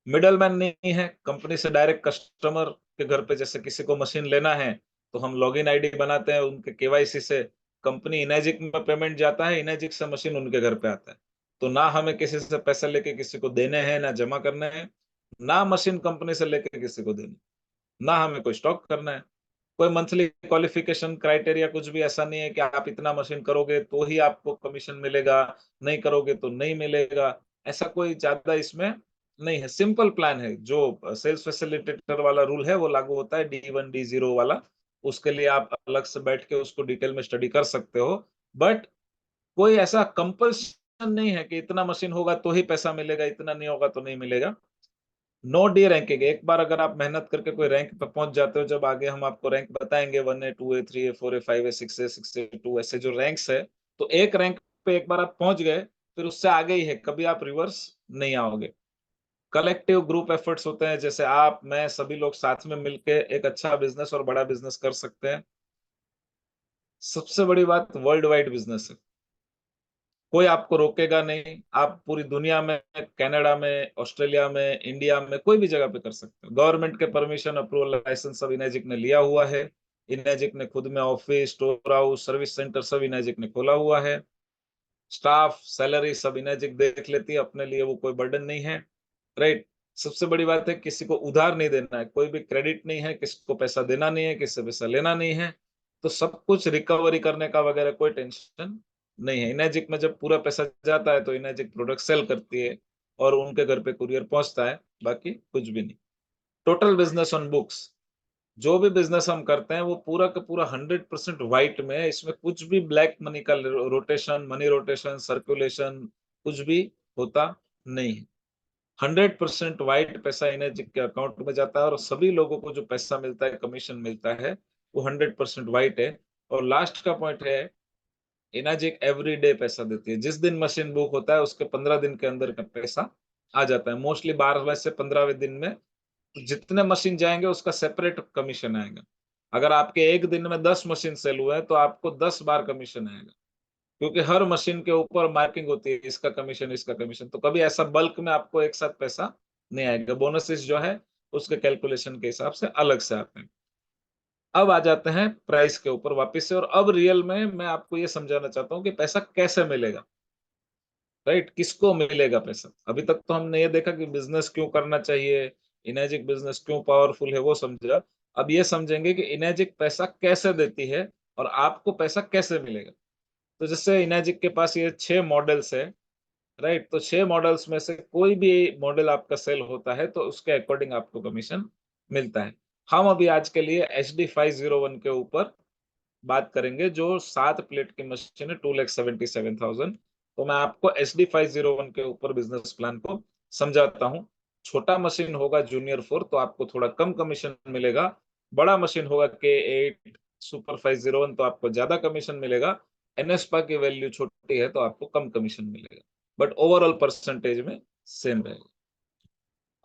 मिडलमैन नहीं है, कंपनी से डायरेक्ट कस्टमर के घर पे जैसे किसी को मशीन लेना है, तो हम लॉगिन आईडी बनाते हैं, उनके केवाईसी से कंपनी इनैजिक में पेमेंट जाता है, इनैजिक से मशीन उनके घर पे आता है। तो ना हमें किसी से पैसे लेके किसी को देने हैं, ना जमा करने हैं, ना मशीन कंपनी से लेके किसी को देनी, ना हमें कोई स्टॉक करना है। कोई मंथली क्वालिफिकेशन क्राइटेरिया कुछ भी ऐसा नहीं है कि आप इतना मशीन करोगे तो ही आपको कमीशन मिलेगा, नहीं करोगे तो नहीं मिलेगा। ऐसा कोई ज़्यादा इसमें नहीं है, सिंपल प्लान है। जो सेल्स फैसिलिटेटर वाला रूल है वो लागू होता है D1, D0 वाला। उसके लिए आप अलग से बैठ के उसको डिटेल में स्टडी कर सकते हो। बट कोई ऐसा कंपल्शन नहीं है कि इतना मशीन होगा तो ही पैसा मिलेगा, इतना नहीं होगा तो नहीं मिलेगा। नो डी रैंकिंग, एक बार अगर आप मेहनत करके कोई रैंक पे पहुँच जाते हो, जब आगे हम आपको रैंक बताएँगे 1 ए, 2 ए, 3 ए, 4 ए, 5 ए, 6 ए, 6 ए, 2 ऐसे जो रैंक्स है, तो एक रैंक पे एक बार आप पहुँच गए, फिर उससे आगे ही है, कभी आप रिवर्स नहीं आओगे। कलेक्टिव ग्रुप एफर्ट्स होते हैं, जैसे आप, मैं, सभी लोग साथ में मिलके एक अच्छा बिज़नेस और बड़ा बिज़नेस कर सकते हैं। सबसे बड़ी बात, वर्ल्ड वाइड बिज़नेस है। कोई आपको रोकेगा नहीं, आप पूरी दुनिया में, कनाडा में, ऑस्ट्रेलिया में, इंडिया में, कोई भी जगह पे कर सकते हो। गवर्नमेंट के परमिशन, अप्रूवल, लाइसेंस सब इनैजिक ने लिया हुआ है। इनैजिक ने खुद में office, store house, service centre सब इनैजिक ने खोला हुआ है। स्टाफ, सैलरी सब इनैजिक देख लेती है, अपने लिए वो कोई बर्डन नहीं है, राइट? सबसे बड़ी बात है, किसी को उधार नहीं देना है, कोई भी क्रेडिट नहीं है, किसी को पैसा देना नहीं है, किसी से पैसा लेना नहीं है, तो सब कुछ रिकवरी करने का वगैरह कोई टेंशन नहीं है। इनैजिक में जब पूरा पैसा जाता है, तो इनैजिक प्रोडक्ट सेल करती है और उनके घर पे कुरियर पहुँचता है, बाकी कुछ भी नहीं। टोटल बिज़नेस ऑन बुक्स, जो भी बिज़नेस हम करते हैं, वो पूरा का पूरा 100% व्हाइट में है, इसमें कुछ भी ब्लैक मनी का रोटेशन, मनी रोटेशन, सर्कुलेशन कुछ भी होता नहीं है। 100% व्हाइट पैसा इनर्जिक के अकाउंट में जाता है और सभी लोगों को जो पैसा मिलता है, कमीशन मिलता है, वो 100% व्हाइट है। और लास्ट का पॉइंट है, इनर्जिक एवरीडे पैसा देती है। जिस दिन मशीन बुक होता है, उसके 15 दिन के अंदर का पैसा आ जाता है। मोस्टली 12वें से 15वें दिन में जितने मशीन जाएँगे, उसका सेपरेट कमीशन आएगा। अगर आपके 1 दिन में 10 मशीन सेल हुए हैं, तो आपको 10 बार कमीशन आएगा। क्योंकि हर मशीन के ऊपर मार्किंग होती है, इसका कमीशन, इसका कमीशन। तो कभी ऐसा बल्क में आपको एक साथ पैसा नहीं आएगा। बोनसेस जो है, उसके कैलकुलेशन के हिसाब से अलग से आते हैं। अब आ जाते हैं प्राइस के ऊपर वापस से, और अब रियल में मैं आपको ये समझाना चाहता हूँ कि पैसा कैसे मिलेगा, राइट? किसको मिलेगा पैसा? अभी तक तो हमने ये देखा कि बिज़नेस क्यों करना चाहिए, इनैजिक बिज़नेस क्यों पावरफुल है, वो समझा। अब ये समझेंगे कि इनैजिक पैसा कैसे देती है और आपको पैसा कैसे मिलेगा। तो जैसे इनैजिक के पास ये 6 मॉडल्स है, राइट? तो 6 मॉडल्स में से कोई भी मॉडल आपका सेल होता है, तो उसके अकॉर्डिंग आपको कमीशन मिलता है। हम अभी आज के लिए एचडी 501 के ऊपर बात करेंगे, जो 7 प्लेट की मशीन है, 2,77,000। तो मैं आपको एचडी 501 के ऊपर बिज़नेस प्लान को समझाता हूँ। छोटा मशीन होगा जूनियर 4, तो आपको थोड़ा कम कमीशन मिलेगा। बड़ा मशीन होगा K8 सुपर 501, तो आपको ज़्यादा कमीशन मिलेगा। एनएसपा की वैल्यू छोटी है, तो आपको कम कमीशन मिलेगा। बट ओवरऑल परसेंटेज में सेम रहेगा।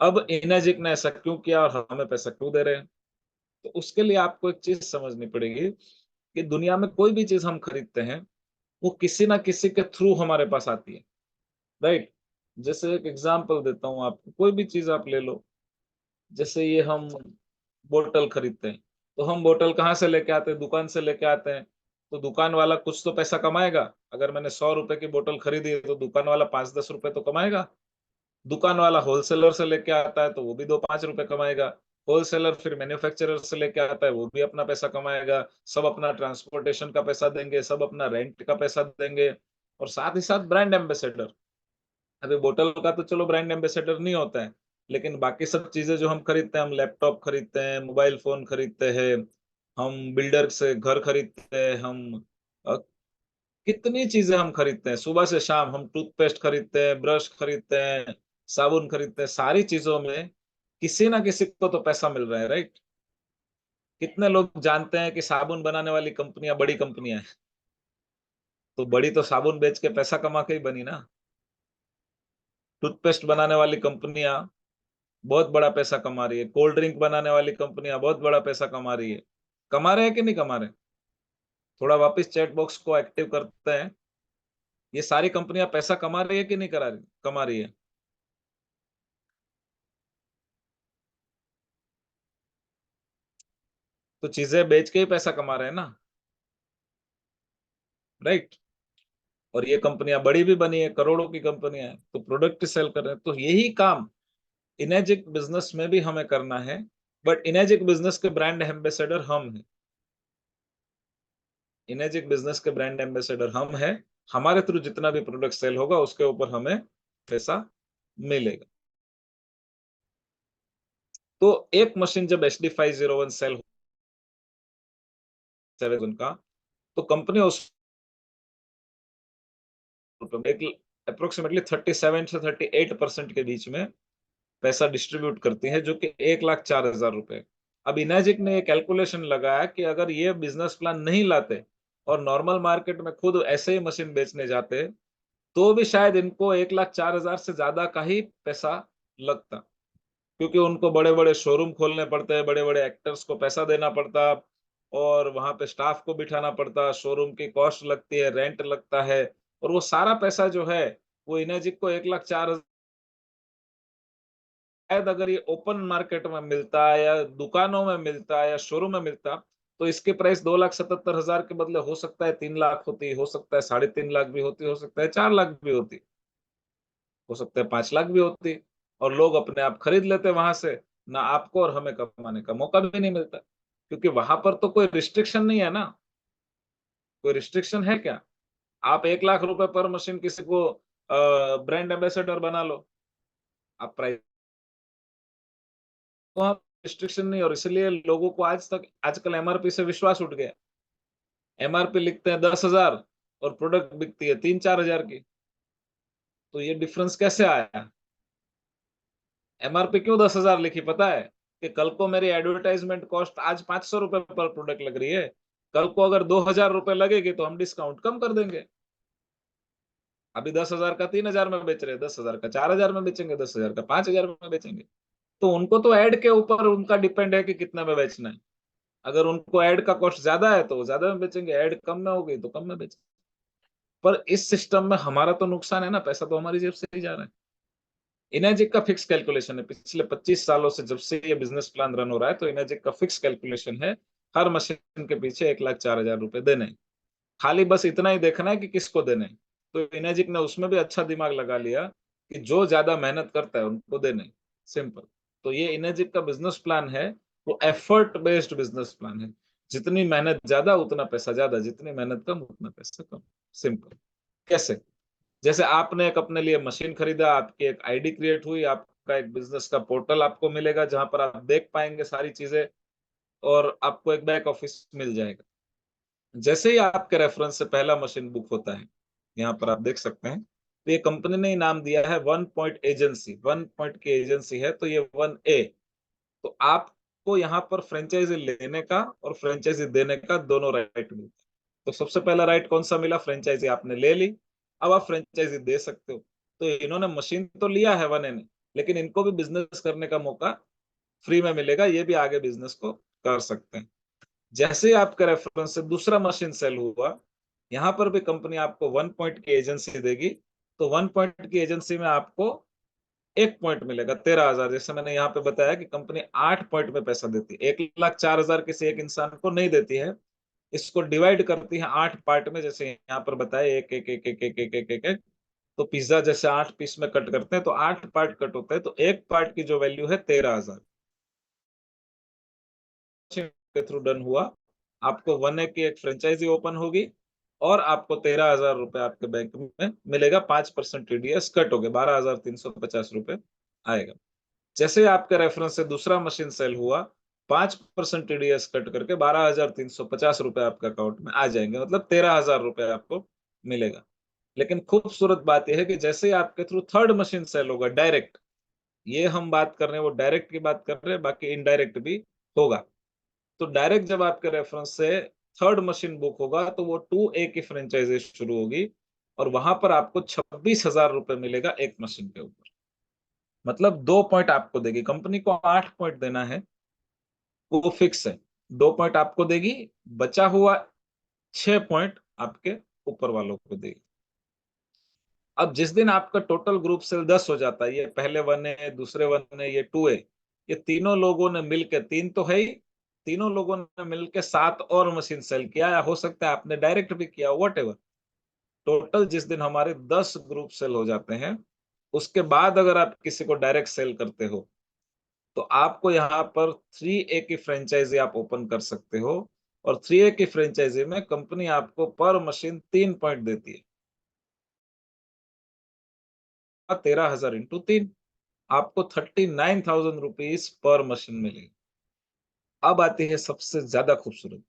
अब इनर्जिक ने ऐसा क्यों किया और हमें पैसा क्यों दे रहे हैं? तो उसके लिए आपको एक चीज़ समझनी पड़ेगी कि दुनिया में कोई भी चीज़ हम खरीदते हैं, वो किसी ना किसी के थ्रू हमारे पास आती है, राइट? जैसे एक एग्ज़ाम्पल देता हूँ आपको, कोई भी चीज़ आप ले लो, जैसे ये हम बोतल खरीदते हैं, तो हम बोतल कहाँ से लेके आते हैं? दुकान से लेके आते हैं, तो दुकान वाला कुछ तो पैसा कमाएगा। अगर मैंने ₹100 की बोतल खरीदी है, तो दुकान वाला ₹5-10 तो कमाएगा। दुकान वाला होलसेलर से लेके आता है, तो वो भी 2-5 रुपए कमाएगा। होलसेलर फिर मैन्युफैक्चरर से लेके आता है, वो भी अपना पैसा कमाएगा। सब अपना ट्रांसपोर्टेशन का पैसा देंगे, सब अपना रेंट का पैसा देंगे और साथ ही साथ ब्रांड एम्बेसडर। अभी बोतल का तो चलो ब्रांड एम्बेसडर नहीं होता है, लेकिन बाकी सब चीज़ें जो हम खरीदते हैं, हम लैपटॉप खरीदते हैं, मोबाइल फ़ोन खरीदते हैं, हम बिल्डर से घर खरीदते हैं, हम अ, कितनी चीज़ें हम खरीदते हैं, सुबह से शाम हम टूथपेस्ट खरीदते हैं, ब्रश खरीदते हैं, साबुन खरीदते हैं, सारी चीज़ों में किसी ना किसी को तो पैसा मिल रहा है, राइट? कितने लोग जानते हैं कि साबुन बनाने वाली कंपनियाँ बड़ी कंपनियाँ हैं, तो बड़ी तो साबुन बेच के पैसा कमा के ही बनी ना। टूथपेस्ट बनाने वाली कंपनियाँ बहुत बड़ा पैसा कमा रही है, कोल्ड ड्रिंक बनाने वाली कंपनियाँ बहुत बड़ा पैसा कमा रही है। कमा रहे हैं कि नहीं कमा रहे? थोड़ा वापस चैट बॉक्स को एक्टिव करते हैं, ये सारी कंपनियाँ पैसा कमा रही है कि नहीं कमा रही है? तो चीज़ें बेच के ही पैसा कमा रहे हैं ना, राइट? और ये कंपनियाँ बड़ी भी बनी है, करोड़ों की कंपनियाँ हैं, तो प्रोडक्ट सेल कर रहे हैं। तो यही काम इनर्जिक बिज़नेस में भी हमें करना है, बट इनर्जिक बिज़नेस के ब्रांड एम्बेसडर हम हैं। इनर्जिक बिज़नेस के ब्रांड एम्बेसडर हम हैं। हमारे थ्रू जितना भी प्रोडक्ट सेल होगा, उसके ऊपर हमें पैसा मिलेगा। तो एक मशीन जब एचडी 501 सेल 7 का, तो कंपनी उस एक एप्रोक्सिमेटली 37 से 38% के बीच में पैसा डिस्ट्रीब्यूट करती है, जो कि 1,04,000 रुपए। अब इनर्जिक ने ये कैलकुलेशन लगाया कि अगर ये बिज़नेस प्लान नहीं लाते और नॉर्मल मार्केट में खुद ऐसे ही मशीन बेचने जाते, तो भी शायद इनको 1,04,000 से ज़्यादा का ही पैसा लगता। क्योंकि उनको बड़े-बड़े शोरूम खोलने पड़ते हैं, बड़े-बड़े एक्टर्स को पैसा देना पड़ता और वहाँ पे स्टाफ को बिठाना पड़ता, शोरूम की कॉस्ट लगती है, रेंट लगता है और वो सारा पैसा जो है, वो इनर्जिक को 1,04,000 शायद अगर ये ओपन मार्केट में मिलता या दुकानों में मिलता या शोरूम में मिलता, तो इसकी प्राइस 2,77,000 के बदले हो सकता है 3 लाख होती, हो सकता है साढ़े 3 लाख भी होती, हो सकता है 4 लाख भी होती, हो सकता है 5 लाख भी होती और लोग अपने आप खरीद लेते वहाँ से, ना आपको और हमें कमाने का मौका भी नहीं मिलता। क्योंकि वहाँ पर तो कोई रिस्ट्रिक्शन नहीं है ना, कोई रिस्ट्रिक्शन है क्या? आप 1 लाख रुपए पर मशीन किसी को ब्रांड एम्बेसडर बना लो, आप प्राइस वहाँ रिस्ट्रिक्शन नहीं और इसलिए लोगों को आजकल एमआरपी से विश्वास उठ गया। एमआरपी लिखते हैं 10,000 और प्रोडक्ट बिकती है 3-4 हज़ार की। तो ये डिफरेंस कैसे आया? एमआरपी क्यों 10,000 लिखी पता है? कि कल को मेरी एडवर्टाइजमेंट कॉस्ट आज ₹500 पर प्रोडक्ट लग रही है। कल को अगर ₹2,000 लगेगी तो हम डिस्काउंट कम कर देंगे। अभी 10,000 का 3,000 में बेच रहे हैं, 10,000 का 4,000 में बेचेंगे, 10,000 का 5,000 में बेचेंगे। तो उनको तो ऐड के ऊपर उनका डिपेंड है कि कितना में बेचना है। अगर उनको ऐड का कॉस्ट ज़्यादा है तो वो ज़्यादा में बेचेंगे, ऐड कम में हो गई तो कम में बेचेंगे। पर इस सिस्टम में हमारा तो नुकसान है ना, पैसा तो हमारी जेब से ही जा रहा है। इनर्जिक का फिक्स कैलकुलेशन है, पिछले 25 सालों से जब से ये बिज़नेस प्लान रन हो रहा है, तो इनर्जिक का फिक्स कैलकुलेशन है, हर मशीन के पीछे 1,04,000 रुपए देने हैं। खाली बस इतना ही देखना है कि किसको देने हैं। तो इनर्जिक ने उसमें भी अच्छा दिमाग लगा लिया कि जो ज़्यादा मेहनत करता है उनको देने हैं, सिंपल। तो ये इनर्जिक का बिज़नेस प्लान है, वो एफर्ट बेस्ड बिज़नेस प्लान है। जितनी मेहनत ज़्यादा उतना पैसा ज़्यादा, जितनी मेहनत कम उतना पैसा कम, सिंपल। कैसे? जैसे आपने एक अपने लिए मशीन खरीदा, आपकी एक आईडी क्रिएट हुई, आपका एक बिज़नेस का पोर्टल आपको मिलेगा जहाँ पर आप देख पाएँगे सारी चीज़ें और आपको एक बैक ऑफिस मिल जाएगा। जैसे ही आपके रेफरेंस से पहला मशीन बुक होता है, यहाँ पर आप देख सकते हैं, तो ये कंपनी ने ही नाम दिया है one point agency, one point की एजेंसी है तो ये 1A। तो आपको यहाँ पर फ्रैंचाइज़ी लेने का और फ्रैंचाइज़ी देने का दोनों राइट मिलता है। तो सबसे पहला राइट कौन-सा मिला? फ्रैंचाइज़ी आपने ले ली, अब आप फ्रैंचाइज़ी दे सकते हो। तो इन्होंने मशीन तो लिया है 1A ने, लेकिन इनको भी बिज़नेस करने का मौका फ्री में मिलेगा, ये भी आगे बिज़नेस को कर सकते हैं। जैसे ही आपका रेफरेंस से दूसरा मशीन सेल हुआ, यहाँ पर भी कंपनी आपको 1 पॉइंट की एजेंसी देगी, तो 1 पॉइंट की एजेंसी में आपको 1 पॉइंट मिलेगा 13,000। जैसे मैंने यहाँ पे बताया कि कंपनी 8 पॉइंट में पैसा देती है। 1,04,000 किसी एक इंसान को नहीं देती है। इसको डिवाइड करती है 8 पार्ट में, जैसे यहाँ पर बताया 1, 1, 1, 1, 1, 1, 1, 1, 1। तो पिज़्ज़ा जैसे 8 पीस में कट करते हैं, तो 8 पार्ट कट होते हैं, तो 1 पार्ट की जो वैल्यू है 13,000 के थ्रू डन हुआ। आपको 1A की एक फ्रेंचाइज़ी ओपन होगी और आपको 13,000 रुपए आपके बैंक में मिलेगा। 5% टीडीएस कट हो गए, 12,350 रुपए आएगा। जैसे ही आपके रेफरेंस से दूसरा मशीन सेल हुआ, 5% टीडीएस कट करके 12,350 रुपए आपके अकाउंट में आ जाएँगे, मतलब 13,000 रुपए आपको मिलेगा। लेकिन खूबसूरत बात ये है कि जैसे ही आपके थ्रू थर्ड मशीन सेल होगा डायरेक्ट, ये हम बात कर रहे हैं वो डायरेक्ट की बात कर रहे हैं, बाकी इनडायरेक्ट भी होगा। तो डायरेक्ट जब आपके रेफरेंस से थर्ड मशीन बुक होगा, तो वो 2A की फ्रेंचाइज़ी शुरू होगी और वहाँ पर आपको 26,000 रुपए मिलेगा एक मशीन के ऊपर। मतलब 2 पॉइंट आपको देगी, कंपनी को 8 पॉइंट देना है, वो फिक्स है। 2 पॉइंट आपको देगी, बचा हुआ 6 पॉइंट आपके ऊपर वालों को देगी। अब जिस दिन आपका टोटल ग्रुप सेल 10 हो जाता है, ये पहले 1A, दूसरे 1A, ये 2A, ये तीनों लोगों ने मिलके 3 तो है ही, तीनों लोगों ने मिलके 7 और मशीन सेल किया या हो सकता है आपने डायरेक्ट भी किया, व्हाटएवर। टोटल जिस दिन हमारे 10 ग्रुप सेल हो जाते हैं, उसके बाद अगर आप किसी को डायरेक्ट सेल करते हो, तो आपको यहाँ पर 3A की फ्रेंचाइज़ी आप ओपन कर सकते हो और 3A की फ्रेंचाइज़ी में कंपनी आपको पर मशीन 3 पॉइंट देती है। 13,000 इंटू 3, आपको 39,000 रुपीस पर मशीन मिलेगी। अब आती है सबसे ज़्यादा खूबसूरत,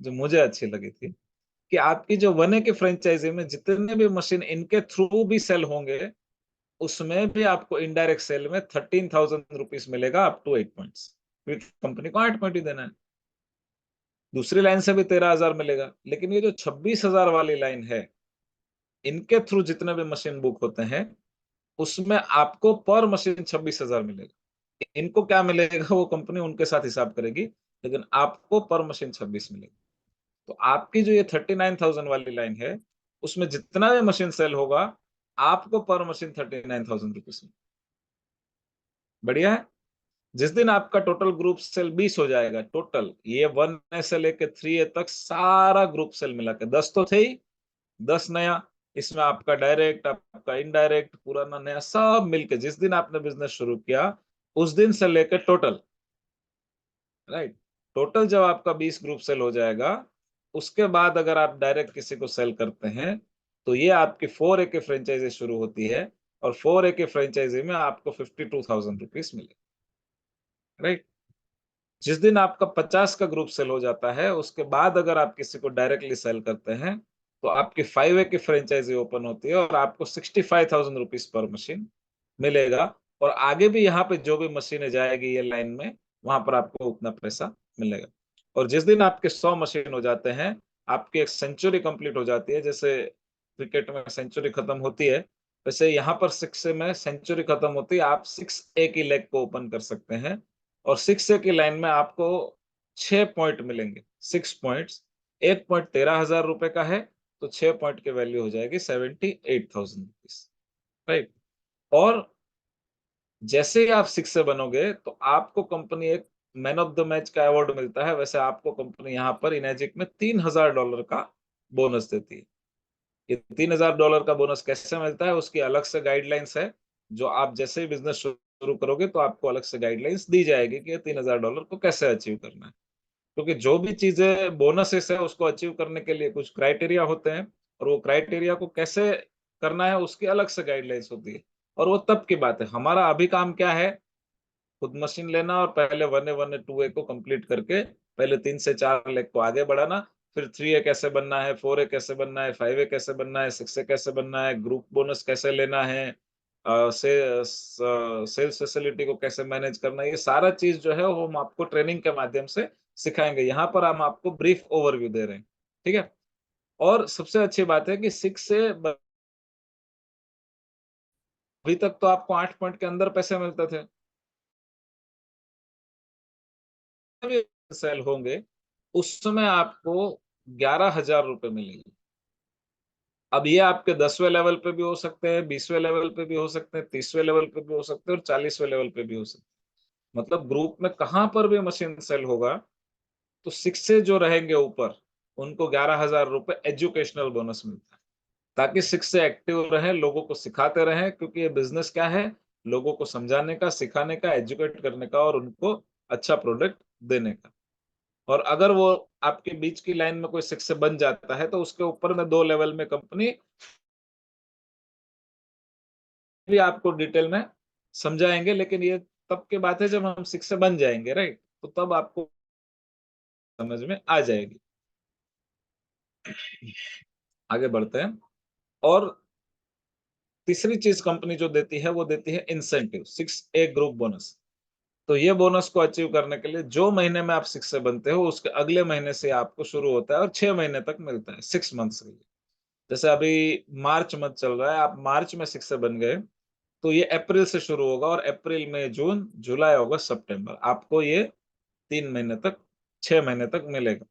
जो मुझे अच्छी लगी थी, कि आपकी जो 1A की फ्रेंचाइज़ी में जितने भी मशीन इनके थ्रू भी सेल होंगे, उसमें भी आपको इनडायरेक्ट सेल में 13,000 रुपीस मिलेगा अप टू 8 पॉइंट्स। क्योंकि कंपनी को 8 पॉइंट ही देना है। दूसरी लाइन से भी 13,000 मिलेगा, लेकिन ये जो 26,000 वाली लाइन है, इनके थ्रू जितने भी मशीन बुक होते हैं, उसमें आपको पर मशीन 26,000 मिलेगा। इनको क्या मिलेगा वो कंपनी उनके साथ हिसाब करेगी, लेकिन आपको पर मशीन 26 मिलेगी। तो आपकी जो ये 39,000 वाली लाइन है, उसमें जितना भी मशीन सेल होगा, आपको पर मशीन 39,000 रुपीस में। बढ़िया है? जिस दिन आपका टोटल ग्रुप सेल 20 हो जाएगा, टोटल ये 1A से लेके 3A तक सारा ग्रुप सेल मिला के 10 तो थे ही, 10 नया, इसमें आपका डायरेक्ट, आपका इनडायरेक्ट, पुराना नया सब मिलके जिस दिन आपने बिज़नेस शुरू किया, उस दिन से लेके टोटल, राइट? टोटल जब आपका 20 ग्रुप सेल हो जाएगा, उसके बाद अगर आप डायरेक्ट किसी को सेल करते हैं, तो ये आपकी 4A की फ्रेंचाइज़ी शुरू होती है और 4A की फ्रेंचाइज़ी में आपको 52,000 रुपीस मिलेगा, राइट? जिस दिन आपका 50 का ग्रुप सेल हो जाता है, उसके बाद अगर आप किसी को डायरेक्टली सेल करते हैं, तो आपकी 5A की फ्रेंचाइज़ी ओपन होती है और आपको 65,000 रुपीस पर मशीन मिलेगा और आगे भी यहाँ पे जो भी मशीनें जाएगी ये लाइन में, वहाँ पर आपको उतना पैसा मिलेगा। और जिस दिन आपके 100 मशीन हो जाते हैं, आपकी एक सेंचुरी कंप्लीट हो जाती है, जैसे क्रिकेट में सेंचुरी खत्म होती है, वैसे यहाँ पर 6A में सेंचुरी खत्म होती है, आप 6A की लेग को ओपन कर सकते हैं और 6A की लाइन में आपको 6 पॉइंट मिलेंगे, 6 पॉइंट्स। 1 पॉइंट 13,000 रुपए का है, तो 6 पॉइंट की वैल्यू हो जाएगी 78,000 रुपीस, राइट? और जैसे ही आप 6 से बनोगे, तो आपको कंपनी एक मैन ऑफ द मैच का अवार्ड मिलता है, वैसे आपको कंपनी यहाँ पर इनैजिक में $3,000 का बोनस देती है। ये $3,000 का बोनस कैसे मिलता है, उसकी अलग से गाइडलाइंस है, जो आप जैसे ही बिज़नेस शुरू करोगे, तो आपको अलग से गाइडलाइंस दी जाएगी कि ये $3,000 को कैसे अचीव करना है। क्योंकि जो भी चीज़ें बोनसेस है, उसको अचीव करने के लिए कुछ क्राइटेरिया होते हैं और वो क्राइटेरिया को कैसे करना है, उसकी अलग से गाइडलाइंस होती है और वो तब की बात है। हमारा अभी काम क्या है, खुद मशीन लेना और पहले 1A 1A 2A को कंप्लीट करके पहले 3 से 4 लेग को आगे बढ़ाना, फिर 3A कैसे बनना है, 4A कैसे बनना है, 5A कैसे बनना है, 6A कैसे बनना है, ग्रुप बोनस कैसे लेना है, सेल्स फैसिलिटी को कैसे मैनेज करना है, ये सारा चीज़ जो है वो हम आपको ट्रेनिंग के माध्यम से सिखाएँगे। यहाँ पर हम आपको ब्रीफ ओवरव्यू दे रहे हैं, ठीक है? और सबसे अच्छी बात है कि 6 से ब अभी तक तो आपको 8 पॉइंट के अंदर पैसे मिलते थे। भी सेल होंगे, उस समय आपको 11,000 रुपए मिलेंगे। अब ये आपके 10वें लेवल पे भी हो सकते हैं, 20वें लेवल पे भी हो सकते हैं, 30वें लेवल पे भी हो सकते हैं और 40वें लेवल पे भी हो सकते हैं। मतलब ग्रुप में कहाँ पर भी मशीन सेल होगा, तो 6 से जो रहेंगे ऊपर, उनको 11,000 रुपए एजुकेशनल बोनस मिलता है। ताकि 6 से एक्टिव रहें, लोगों को सिखाते रहें, क्योंकि ये बिज़नेस क्या है? लोगों को समझाने का, सिखाने का, एजुकेट करने का और उनको अच्छा प्रोडक्ट देने का। और अगर वो आपके बीच की लाइन में कोई 6 से बन जाता है, तो उसके ऊपर में 2 लेवल में कंपनी भी आपको डिटेल में समझाएँगे, लेकिन ये तब की बात है जब हम 6 से बन जाएँगे, राइट? तो तब आपको समझ में आ जाएगी। आगे बढ़ते हैं और तीसरी चीज़ कंपनी जो देती है, वो देती है इंसेंटिव, 6A ग्रुप बोनस। तो ये बोनस को अचीव करने के लिए जो महीने में आप 6 से बनते हो, उसके अगले महीने से आपको शुरू होता है और 6 महीने तक मिलता है, 6 मंथ्स के लिए। जैसे अभी मार्च मंथ चल रहा है, आप मार्च में 6 से बन गए, तो ये अप्रैल से शुरू होगा और अप्रैल, मई, जून, जुलाई, अगस्त, सितंबर आपको ये 3 महीने तक, 6 महीने तक मिलेगा।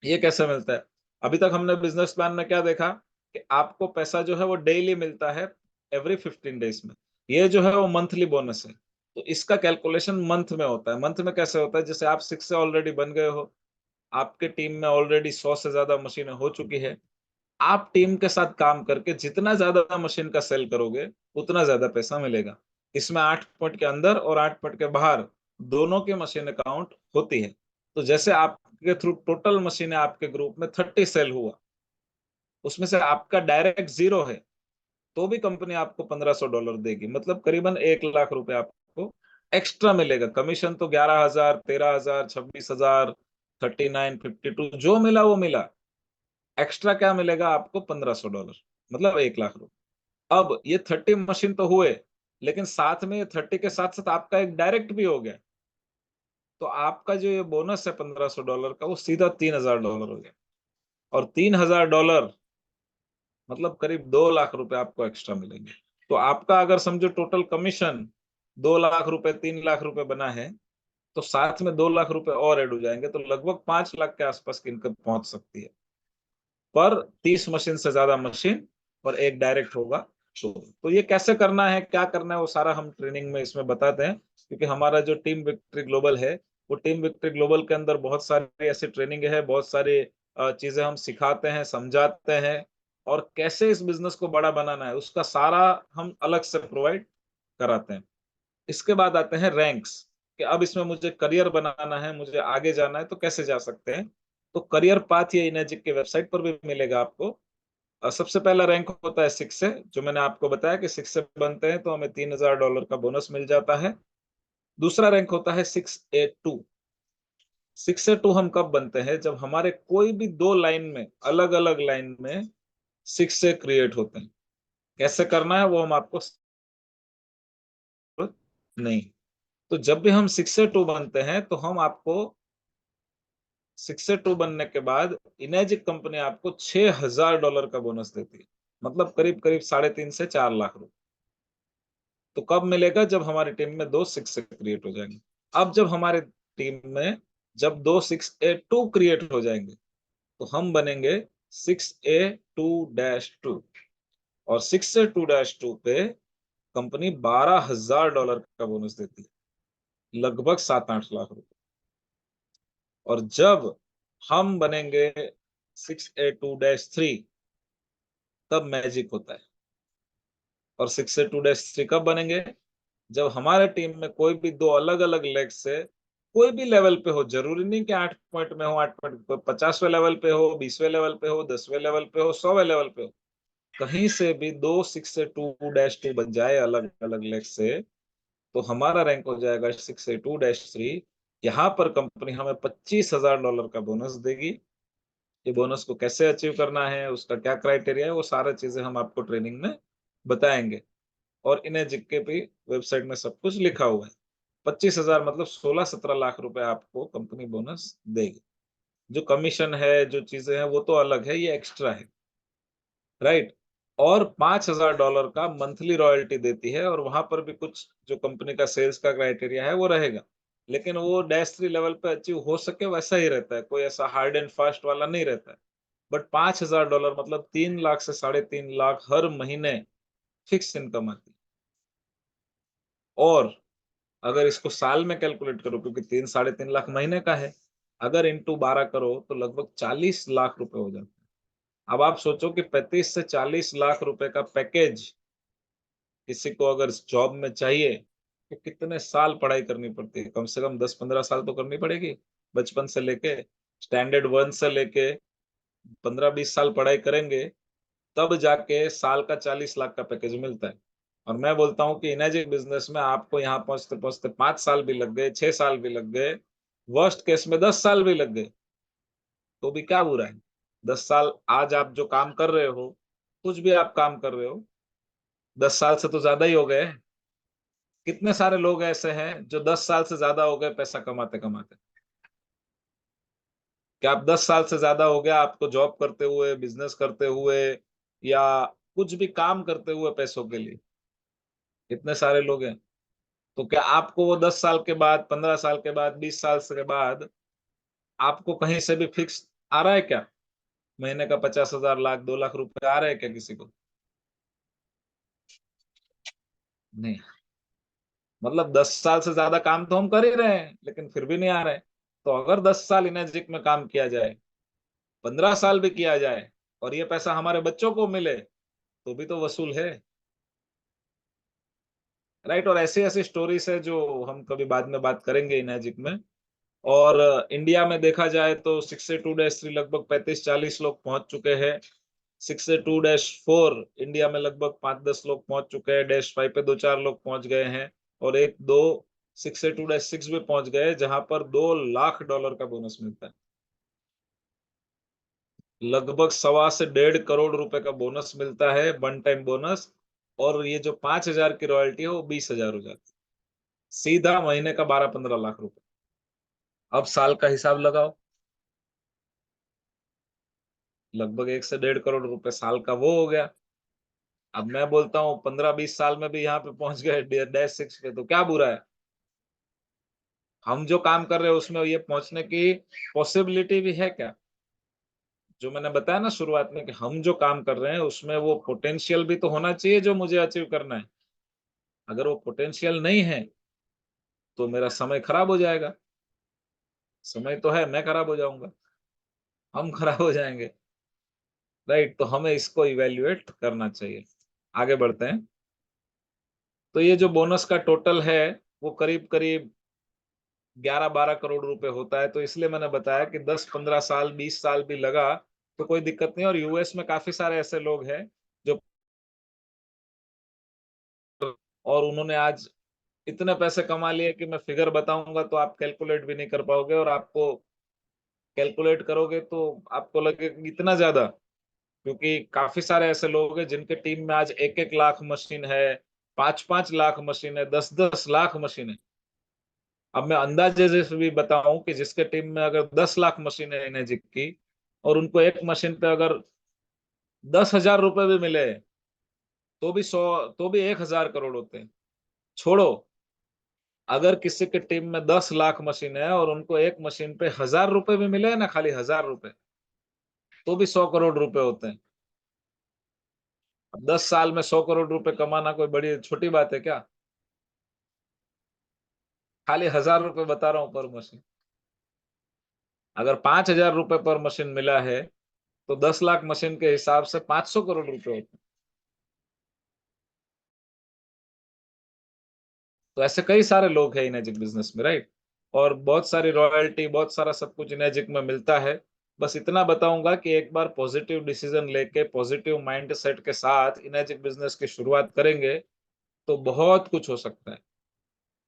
ये कैसे मिलता है? अभी तक हमने बिज़नेस प्लान में क्या देखा कि आपको पैसा जो है वो डेली मिलता है एवरी 15 डेज़ में। ये जो है वो मंथली बोनस है। तो इसका कैलकुलेशन मंथ में होता है। मंथ में कैसे होता है? जैसे आप 6 से ऑलरेडी बन गए हो, आपके टीम में ऑलरेडी 100 से ज़्यादा मशीनें हो चुकी है। आप टीम के साथ काम करके जितना ज़्यादा मशीन का सेल करोगे, उतना ज़्यादा पैसा मिलेगा। इसमें 8 पॉइंट के अंदर और 8 पॉइंट के बाहर दोनों की मशीनें काउंट होती है। तो जैसे आपके थ्रू टोटल मशीनें आपके ग्रुप में 30 सेल हुआ, उसमें से आपका डायरेक्ट 0 है, तो भी कंपनी आपको $1500 देगी। मतलब करीबन 1 लाख रुपए आपको एक्स्ट्रा मिलेगा। कमीशन तो 11,000, 13,000, 26,000, 39, 52 जो मिला वो मिला। एक्स्ट्रा क्या मिलेगा आपको $1500 मतलब 1 लाख रुपए। अब ये 30 मशीन तो हुए, लेकिन साथ में ये 30 के साथ-साथ आपका एक डायरेक्ट भी हो गया। तो आपका जो ये बोनस है $1500 का वो सीधा $3000 हो गया और $3000 मतलब करीब 2 लाख रुपए आपको एक्स्ट्रा मिलेंगे। तो आपका अगर समझो टोटल कमीशन 2 लाख रुपए, 3 लाख रुपए बना है, तो साथ में 2 लाख रुपए और ऐड हो जाएँगे, तो लगभग 5 लाख के आसपास की इनकम पहुँच सकती है। पर 30 मशीन से ज़्यादा मशीन और एक डायरेक्ट होगा तो। तो ये कैसे करना है, क्या करना है, वो सारा हम ट्रेनिंग में इसमें बताते हैं, क्योंकि हमारा जो टीम विक्ट्री ग्लोबल है, वो टीम विक्ट्री ग्लोबल के अंदर बहुत सारी ऐसी ट्रेनिंग है, बहुत सारी चीज़ें हम सिखाते हैं, समझाते हैं और कैसे इस बिज़नेस को बड़ा बनाना है, उसका सारा हम अलग से प्रोवाइड कराते हैं। इसके बाद आते हैं रैंक्स, कि अब इसमें मुझे करियर बनाना है, मुझे आगे जाना है, तो कैसे जा सकते हैं? तो करियर पाथ ये इनर्जी की वेबसाइट पर भी मिलेगा आपको। सबसे पहला रैंक होता है 6 से, जो मैंने आपको बताया कि 6 से बनते हैं तो हमें $3000 का बोनस मिल जाता है। दूसरा रैंक होता है 6A2। 6A2 हम कब बनते हैं? जब हमारे कोई भी 2 लाइन में, अलग-अलग लाइन में 6 से क्रिएट होते हैं। कैसे करना है वो हम आपको नहीं। तो जब भी हम 6A2 बनते हैं तो हम आपको 6A2 बनने के बाद इनेजिक कंपनी आपको $6000 का बोनस देती है। मतलब करीब-करीब साढ़े 3 से 4 लाख रुपए। तो कब मिलेगा? जब हमारी टीम में 2 6 क्रिएट हो जाएँगे। अब जब हमारे टीम में जब 2 6A2 क्रिएट हो जाएँगे, तो हम बनेंगे 6A2-2 और 6A2-2 पे कंपनी $12,000 का बोनस देती है, लगभग 7-8 लाख रुपए। और जब हम बनेंगे 6A2-3 तब मैजिक होता है। और 6A2-3 कब बनेंगे? जब हमारे टीम में कोई भी 2 अलग-अलग लेग से कोई भी लेवल पे हो, ज़रूरी नहीं कि 8 पॉइंट में हो, 8 पॉइंट प 50वें लेवल पे हो, 20वें लेवल पे हो, 10वें लेवल पे हो, 100वें लेवल पे हो, कहीं से भी 2 6A2-2 बन जाए अलग-अलग लेग से, तो हमारा रैंक हो जाएगा 6A2-3। यहाँ पर कंपनी हमें $25,000 का बोनस देगी। ये बोनस को कैसे अचीव करना है, उसका क्या क्राइटेरिया है, वो सारा चीज़ें हम आपको ट्रेनिंग में बताएँगे। और इन्हें जीके पे वेबसाइट में सब कुछ लिखा हुआ है। 25,000 मतलब 16-17 लाख रुपए आपको कंपनी बोनस देगी। जो कमीशन है, जो चीज़ें हैं, वो तो अलग है, ये एक्स्ट्रा है, राइट? और $5,000 का मंथली रॉयल्टी देती है और वहाँ पर भी कुछ जो कंपनी का सेल्स का क्राइटेरिया है, वो रहेगा। लेकिन वो डैश 3 लेवल पे अचीव हो सके वैसा ही रहता है, कोई ऐसा हार्ड एंड फास्ट वाला नहीं रहता है। बट $5,000 मतलब 3 लाख से साढ़े 3 लाख हर महीने फिक्स इनकम आती है। और अगर इसको साल में कैलकुलेट करो, क्योंकि 3 साढ़े 3 लाख महीने का है, अगर इंटू 12 करो तो लगभग 40 लाख रुपए हो जाते हैं। अब आप सोचो कि 35 से 40 लाख रुपए का पैकेज किसी को अगर जॉब में चाहिए, तो कितने साल पढ़ाई करनी पड़ती है? कम से कम 10-15 साल तो करनी पड़ेगी। बचपन से लेके स्टैंडर्ड 1 से लेके 15-20 साल पढ़ाई करेंगे, तब जाके साल का 40 लाख का पैकेज मिलता है। और मैं बोलता हूँ कि इनर्जी बिज़नेस में आपको यहाँ पहुँचते-पहुँचते 5 साल भी लग गए, 6 साल भी लग गए, वर्स्ट केस में 10 साल भी लग गए, तो भी क्या बुरा है? 10 साल आज आप जो काम कर रहे हो, कुछ भी आप काम कर रहे हो, 10 साल से तो ज़्यादा ही हो गए। कितने सारे लोग ऐसे हैं जो 10 साल से ज़्यादा हो गए पैसा कमाते-कमाते। क्या आप 10 साल से ज़्यादा हो गया आपको जॉब करते हुए, बिज़नेस करते हुए या कुछ भी काम करते हुए पैसों के लिए? कितने सारे लोग हैं। तो क्या आपको वो 10 साल के बाद, 15 साल के बाद, 20 साल के बाद आपको कहीं से भी फिक्स आ रहा है क्या? महीने का 50,000 लाख, 2 लाख रुपए आ रहे हैं क्या किसी को? नहीं। मतलब 10 साल से ज़्यादा काम तो हम कर ही रहे हैं, लेकिन फिर भी नहीं आ रहे। तो अगर 10 साल इनर्जिक में काम किया जाए, 15 साल भी किया जाए और ये पैसा हमारे बच्चों को मिले, तो भी तो वसूल है, राइट? और ऐसी-ऐसी स्टोरीज़ है जो हम कभी बाद में बात करेंगे इनर्जिक में। और इंडिया में देखा जाए तो 6A2-3 लगभग 35-40 लोग पहुँच चुके हैं। 6A2-4 इंडिया में लगभग 5-10 लोग पहुँच चुके हैं, डैश 5 पे 2-4 लोग पहुँच गए हैं और 1-2 6A2-6 भी पहुँच गए, जहाँ पर $2 लाख का बोनस मिलता है। लगभग सवा से डेढ़ करोड़ रुपए का बोनस मिलता है, वन टाइम बोनस। और ये जो 5,000 की रॉयल्टी है, वो 20,000 हो जाती है। सीधा महीने का 12-15 लाख रुपए। अब साल का हिसाब लगाओ, लगभग 1 से डेढ़ करोड़ रुपए साल का वो हो गया। अब मैं बोलता हूँ 15-20 साल में भी यहाँ पे पहुँच गए डैश 6 पे, तो क्या बुरा है? हम जो काम कर रहे हैं उसमें ये पहुँचने की पॉसिबिलिटी भी है क्या? जो मैंने बताया ना शुरुआत में कि हम जो काम कर रहे हैं उसमें वो पोटेंशियल भी तो होना चाहिए जो मुझे अचीव करना है। अगर वो पोटेंशियल नहीं है, तो मेरा समय खराब हो जाएगा। समय तो है, मैं खराब हो जाऊँगा, हम खराब हो जाएँगे, राइट? तो हमें इसको इवैल्यूएट करना चाहिए। आगे बढ़ते हैं। तो ये जो बोनस का टोटल है, वो करीब-करीब 11-12 करोड़ रुपए होता है, तो इसलिए मैंने बताया कि 10-15 साल, 20 साल भी लगा, तो कोई दिक्कत नहीं। और यूएस में काफ़ी सारे ऐसे लोग हैं, जो और उन्होंने आज इतने पैसे कमा लिए कि मैं फिगर बताऊँगा तो आप कैलकुलेट भी नहीं कर पाओगे और आपको कैलकुलेट करोगे तो आपको लगेगा इतना ज़्यादा, क्योंकि काफ़ी सारे ऐसे लोग हैं जिनके टीम में आज 1-1 लाख मशीन है, 5-5 लाख मशीन है, 10-10 लाख मशीन है। अब मैं अंदाज़े से भी बताऊँ कि जिसके टीम में अगर 10 लाख मशीन है इनेजिक की और उनको एक मशीन पे अगर 10,000 रुपए भी मिले, तो भी 1,000 करोड़ होते हैं। छोड़ो, अगर किसी की टीम में 10 लाख मशीन है और उनको एक मशीन पे 1,000 रुपए भी मिले ना, खाली 1,000 रुपए, तो भी 100 करोड़ रुपए होते हैं। अब 10 साल में 100 करोड़ रुपए कमाना कोई बड़ी छोटी बात है क्या? खाली 1,000 रुपए बता रहा हूँ पर मशीन। अगर 5,000 रुपए पर मशीन मिला है, तो 10 लाख मशीन के हिसाब से 500 करोड़ रुपए होते हैं। तो ऐसे कई सारे लोग हैं इनर्जिक बिजनेस में, राइट? और बहुत सारी रॉयल्टी, बहुत सारा सब कुछ इनर्जिक में मिलता है। बस इतना बताऊंगा कि एक बार पॉजिटिव डिसीजन लेके पॉजिटिव माइंड सेट के साथ इनर्जिक बिजनेस की शुरुआत करेंगे, तो बहुत कुछ हो सकता है।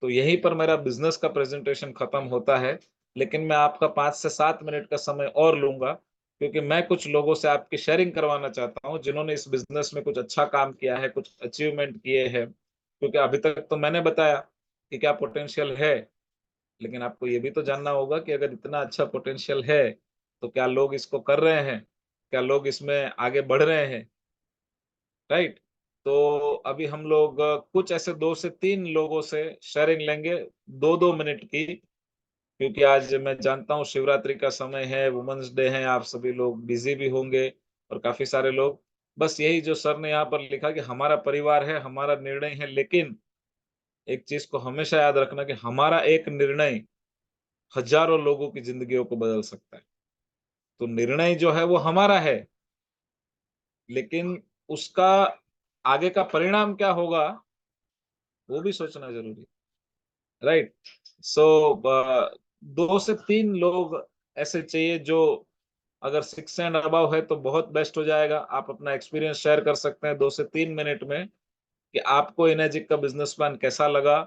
तो यहीं पर मेरा बिज़नेस का प्रेज़ेंटेशन खत्म होता है, लेकिन मैं आपका 5 से 7 मिनट का समय और लूँगा, क्योंकि मैं कुछ लोगों से आपकी शेयरिंग करवाना चाहता हूँ, जिन्होंने इस बिज़नेस में कुछ अच्छा काम किया है, कुछ अचीवमेंट किए हैं। क्योंकि अभी तक तो मैंने बताया कि क्या पोटेंशियल है, लेकिन आपको ये भी तो जानना होगा कि अगर इतना अच्छा पोटेंशियल है, तो क्या लोग इसको कर रहे हैं? क्या लोग इसमें आगे बढ़ रहे हैं, राइट? तो अभी हम लोग कुछ ऐसे 2 से 3 लोगों से शेयरिंग लेंगे 2-2 मिनट की, क्योंकि आज मैं जानता हूँ शिवरात्रि का समय है, वुमेन्स डे है, आप सभी लोग बिज़ी भी होंगे और काफ़ी सारे लोग। बस यही जो सर ने यहाँ पर लिखा कि हमारा परिवार है, हमारा निर्णय है, लेकिन एक चीज़ को हमेशा याद रखना कि हमारा एक निर्णय हज़ारों लोगों की ज़िंदगियों को बदल सकता है। तो निर्णय जो है वो हमारा है, लेकिन उसका आगे का परिणाम क्या होगा, वो भी सोचना ज़रूरी है, राइट? सो 2 से 3 लोग ऐसे चाहिए जो अगर 6 एंड अबव है तो बहुत बेस्ट हो जाएगा। आप अपना एक्सपीरियंस शेयर कर सकते हैं 2 से 3 मिनट में कि आपको इनर्जिक का बिज़नेस प्लान कैसा लगा?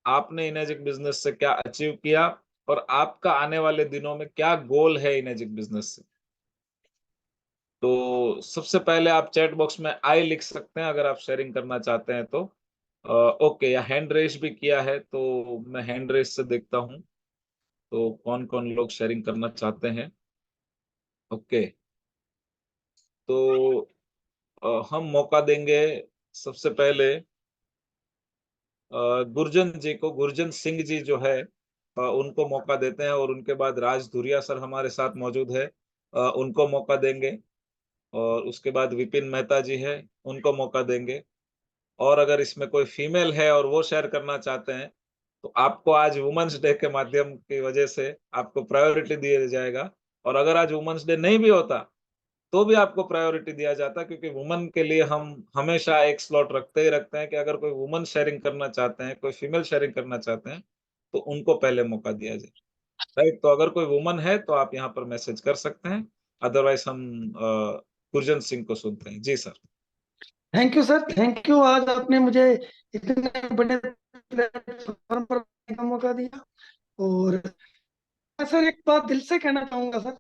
आपने इनर्जिक बिज़नेस से क्या अचीव किया? और आपका आने वाले दिनों में क्या गोल है इनर्जिक बिज़नेस से? तो सबसे पहले आप चैट बॉक्स में आई लिख सकते हैं अगर आप शेयरिंग करना चाहते हैं तो। ओके या हैंड रेज़ भी किया है तो मैं हैंड रेज़ से देखता हूँ, तो कौन-कौन लोग शेयरिंग करना चाहते हैं। ओके, तो हम मौका देंगे सबसे पहले गुरजन जी को, गुरजन सिंह जी जो है उनको मौका देते हैं और उनके बाद राज धुरिया सर हमारे साथ मौजूद है, उनको मौका देंगे और उसके बाद विपिन मेहता जी हैं, उनको मौका देंगे। और अगर इसमें कोई फीमेल है और वो शेयर करना चाहते हैं, तो आपको आज वुमेन्स डे के माध्यम की वजह से आपको प्रायोरिटी दिया जाएगा और अगर आज वुमेन्स डे नहीं भी होता, तो भी आपको प्रायोरिटी दिया जाता क्योंकि वुमन के लिए हम हमेशा एक स्लॉट रखते ही रखते हैं कि अगर कोई वुमन शेयरिंग करना चाहते हैं, कोई फीमेल शेयरिंग करना चाहते हैं, तो उनको पहले मौका दिया जाए, राइट? तो अगर कोई वुमन है, तो आप यहाँ पर मैसेज कर सकते हैं, अदरवाइज़ हम गुरजन सिंह को सुनते हैं। जी, sir. Thank you sir, thank you. आज आपने मुझे इतने बड़े प्लेटफॉर्म पर बोलने का मौका दिया। और मैं सर एक बात दिल से कहना चाहूंगा सर,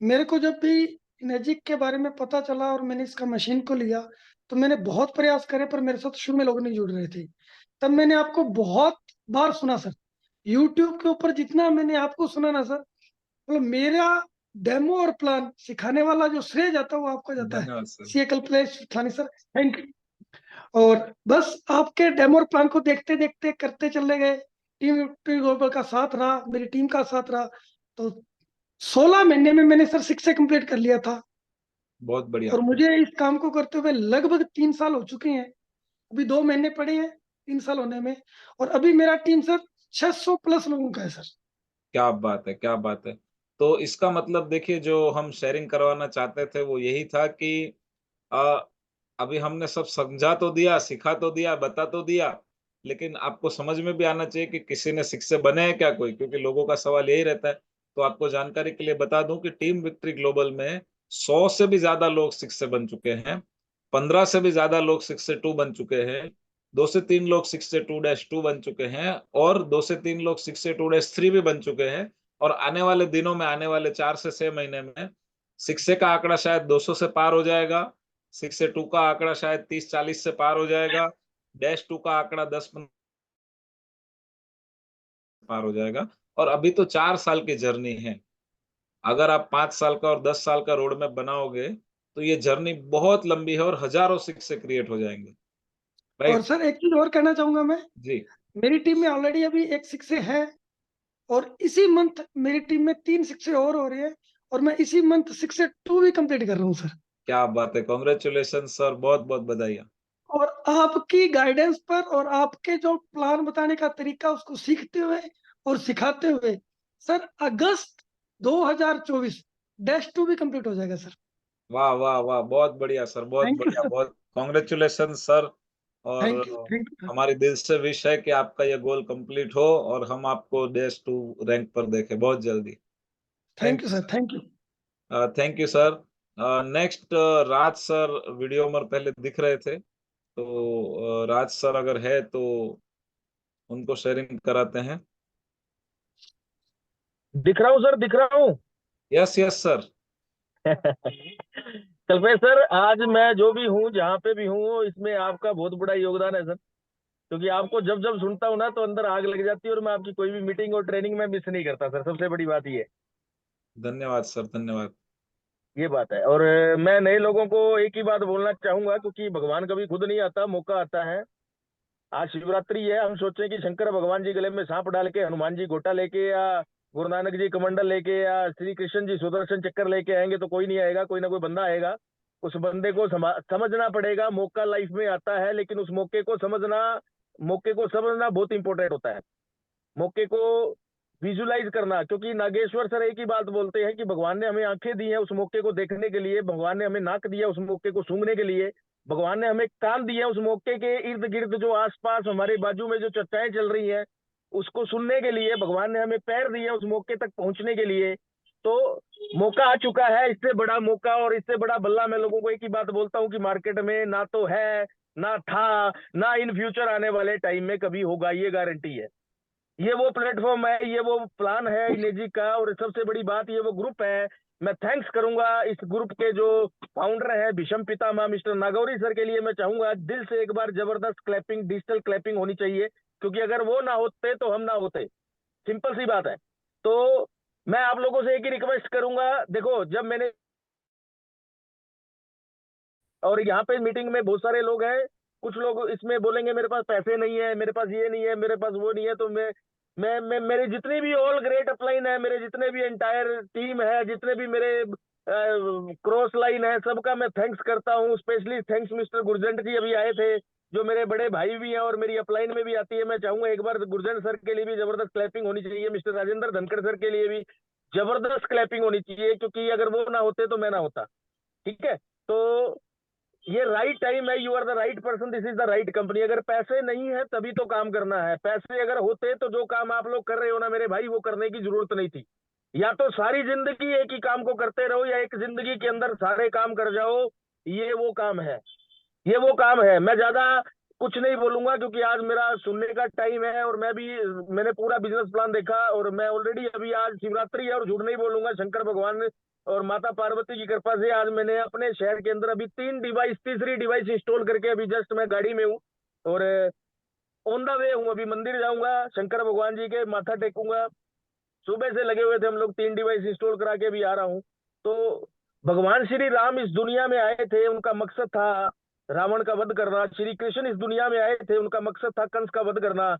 मेरे को जब भी मैजिक के बारे में पता चला और मैंने इसका मशीन को लिया, तो मैंने बहुत प्रयास करे पर मेरे साथ शुरू में लोग नहीं जुड़ रहे थे। तब मैंने आपको बहुत बार सुना सर, यूट्यूब के ऊपर जितना मैंने आपको सुना ना सर, मतलब मेरा डेमो और प्लान सिखाने वाला जो श्रेय जाता है वो आपको जाता है। धन्यवाद सर। सी कल्पलेश थानी सर, थैंक यू। और बस आपके डेमो और प्लान को देखते देखते करते चले गए। टीम टीम ग्लोबल का साथ रहा, मेरी टीम का साथ रहा। तो 16 महीने में मैंने सर 6 से कंप्लीट कर लिया था। बहुत बढ़िया। और मुझे इस काम को करते हुए लगभग 3 साल हो चुके हैं। अभी 2 महीने पड़े हैं 3 साल होने में। और अभी मेरा टीम सर 600 प्लस लोगों का है सर। क्या बात है, क्या बात है! तो इसका मतलब देखिए जो हम शेयरिंग करवाना चाहते थे वो यही था कि अ, अभी हमने सब समझा तो दिया, सिखा तो दिया, बता तो दिया, लेकिन आपको समझ में भी आना चाहिए कि किसी ने शिक्षक बने हैं क्या कोई? क्योंकि लोगों का सवाल यही रहता है। तो आपको जानकारी के लिए बता दूँ कि टीम विक्ट्री ग्लोबल में 100 से भी ज़्यादा लोग शिक्षक बन चुके हैं, 15 से भी ज़्यादा लोग 6 से 2 बन चुके हैं, 2 से 3 लोग 6 से 2-2 बन चुके हैं और 2 से 3 लोग 6 से 2-3 भी बन चुके हैं और आने वाले दिनों में, आने वाले 4 से 6 महीने में 6 से का आंकड़ा शायद 200 से पार हो जाएगा, 6 से 2 का आंकड़ा शायद 30-40 से पार हो जाएगा, डैश 2 का आंकड़ा 10-15 पार हो जाएगा और अभी तो 4 साल की जर्नी है। अगर आप 5 साल का और 10 साल का रोड मैप बनाओगे, तो ये जर्नी बहुत लंबी है और हज़ारों शिक्षक क्रिएट हो जाएँगे, और राइट? सर एक चीज और कहना चाहूंगा मैं, जी, मेरी टीम में ऑलरेडी अभी एक शिक्षक है। और इसी मंथ मेरी टीम में 3 शिक्षक और हो रही है। और मैं इसी मंथ शिक्षक 2 भी कंप्लीट कर रहा हूँ सर। क्या बात है! कांग्रेचुलेशन सर, बहुत-बहुत बधाइयाँ। और आपकी गाइडेंस पर और आपके जो प्लान बताने का तरीका उसको सीखते हुए और सिखाते हुए सर अगस्त 2024 -2 भी कंप्लीट हो जाएगा सर। वाह, वाह, वाह! बहुत बढ़िया सर, बहुत थैंक यू बढ़िया, सर। बहुत कांग्रेचुलेशन सर और थैंक यू। हमारी दिल से विश है कि आपका ये गोल कंप्लीट हो और हम आपको डैश 2 रैंक पर देखें बहुत जल्दी। Thank thank you you sir. Sir. Thank you. Thank you sir. Next Raj sir video में पहले दिख रहे थे, तो राज सर अगर है तो उनको शेयरिंग कराते हैं। दिख रहा हूँ सर, दिख रहा हूँ। Yes, yes sir. Kalpesh sir, आज मैं जो भी हूँ, जहाँ पे भी हूँ, इसमें आपका बहुत बड़ा योगदान है सर। क्योंकि आपको जब जब सुनता हूँ ना तो अंदर आग लग जाती है और मैं आपकी कोई भी मीटिंग और ट्रेनिंग में मिस नहीं करता सर। सबसे बड़ी बात ये है। धन्यवाद सर, धन्यवाद। ये बात है। और मैं नए लोगों को एक ही बात बोलना चाहूंगा, क्योंकि भगवान कभी खुद नहीं आता, मौका आता है। आज शिवरात्रि है, हम सोचें कि शंकर भगवान जी गले में सांप डाल के, हनुमान जी गोटा लेके, या गुरु नानक जी कमंडल लेके, या श्री कृष्ण जी सुदर्शन चक्कर लेके आएंगे तो कोई नहीं आएगा, कोई ना कोई बंदा आएगा। उस बंदे को समझना पड़ेगा। मौका लाइफ में आता है, लेकिन उस मौके को समझना बहुत इंपॉर्टेंट होता है। मौके को विजुलाइज करना, क्योंकि नागेश्वर सर एक ही बात बोलते हैं कि भगवान ने हमें आंखें दी हैं उस मौके को देखने के लिए, भगवान ने हमें नाक दिया उस मौके को सूंघने के लिए, भगवान ने हमें कान दिया उस मौके के इर्द गिर्द जो आसपास हमारे बाजू में जो चर्चाएं चल रही हैं उसको सुनने के लिए, भगवान ने हमें पैर दिए उस मौके तक पहुंचने के लिए। तो मौका आ चुका है, इससे बड़ा मौका और इससे बड़ा बल्ला मैं लोगों को एक ही बात बोलता हूँ कि मार्केट में ना तो है, ना था, ना इन फ्यूचर आने वाले टाइम में कभी होगा, ये गारंटी है। ये वो प्लेटफॉर्म है, ये वो प्लान है इनेजी का, और सबसे बड़ी बात ये वो ग्रुप है। मैं थैंक्स करूंगा इस ग्रुप के जो फाउंडर है भीषम पितामह मिस्टर नागौरी सर के लिए। मैं चाहूंगा दिल से एक बार जबरदस्त क्लैपिंग, डिजिटल क्लैपिंग होनी चाहिए, क्योंकि अगर वो ना होते तो हम ना होते। सिंपल सी बात है। तो मैं आप लोगों से एक ही रिक्वेस्ट करूंगा, देखो जब मैंने, और यहाँ पे मीटिंग में बहुत सारे लोग हैं, कुछ लोग इसमें बोलेंगे मेरे पास पैसे नहीं है, मेरे पास ये नहीं है, मेरे पास वो नहीं है। तो मैं मेरे जितनी भी ऑल ग्रेट अपलाइन है, मेरे जितने भी एंटायर टीम है, जितने भी मेरे क्रॉस लाइन है, सबका मैं थैंक्स करता हूँ। स्पेशली थैंक्स मिस्टर गुरजंट जी, अभी आए थे, जो मेरे बड़े भाई भी हैं और मेरी अपलाइन में भी आती है। मैं चाहूंगा एक बार गुरजंट सर के लिए भी जबरदस्त क्लैपिंग होनी चाहिए, मिस्टर राजेंद्र धनखड़ सर के लिए भी जबरदस्त क्लैपिंग होनी चाहिए, क्योंकि अगर वो ना होते तो मैं ना होता। ठीक है। तो ये राइट टाइम है, you are the right person, this is the right company. अगर पैसे नहीं है तभी तो काम करना है, पैसे अगर होते तो जो काम आप लोग कर रहे हो ना मेरे भाई, वो करने की जरूरत नहीं थी। या तो सारी जिंदगी एक ही काम को करते रहो, या एक जिंदगी के अंदर सारे काम कर जाओ। ये वो काम है, ये वो काम है। मैं ज्यादा कुछ नहीं बोलूंगा, क्योंकि आज मेरा सुनने का टाइम है, और मैंने पूरा बिजनेस प्लान देखा, और मैं ऑलरेडी, अभी आज शिवरात्रि है और झूठ नहीं बोलूंगा, शंकर भगवान और माता पार्वती की कृपा से आज मैंने अपने शहर के अंदर अभी तीसरी डिवाइस इंस्टॉल करके अभी जस्ट मैं गाड़ी में हूँ, और ऑन द वे हूँ। अभी मंदिर जाऊंगा, शंकर भगवान जी के माथा टेकूंगा। सुबह से लगे हुए थे हम लोग, 3 डिवाइस इंस्टॉल करा के भी आ रहा हूँ। तो भगवान श्री राम इस दुनिया में आए थे, उनका मकसद था रावण का वध करना। श्री कृष्ण इस दुनिया में आए थे, उनका मकसद था कंस का वध करना।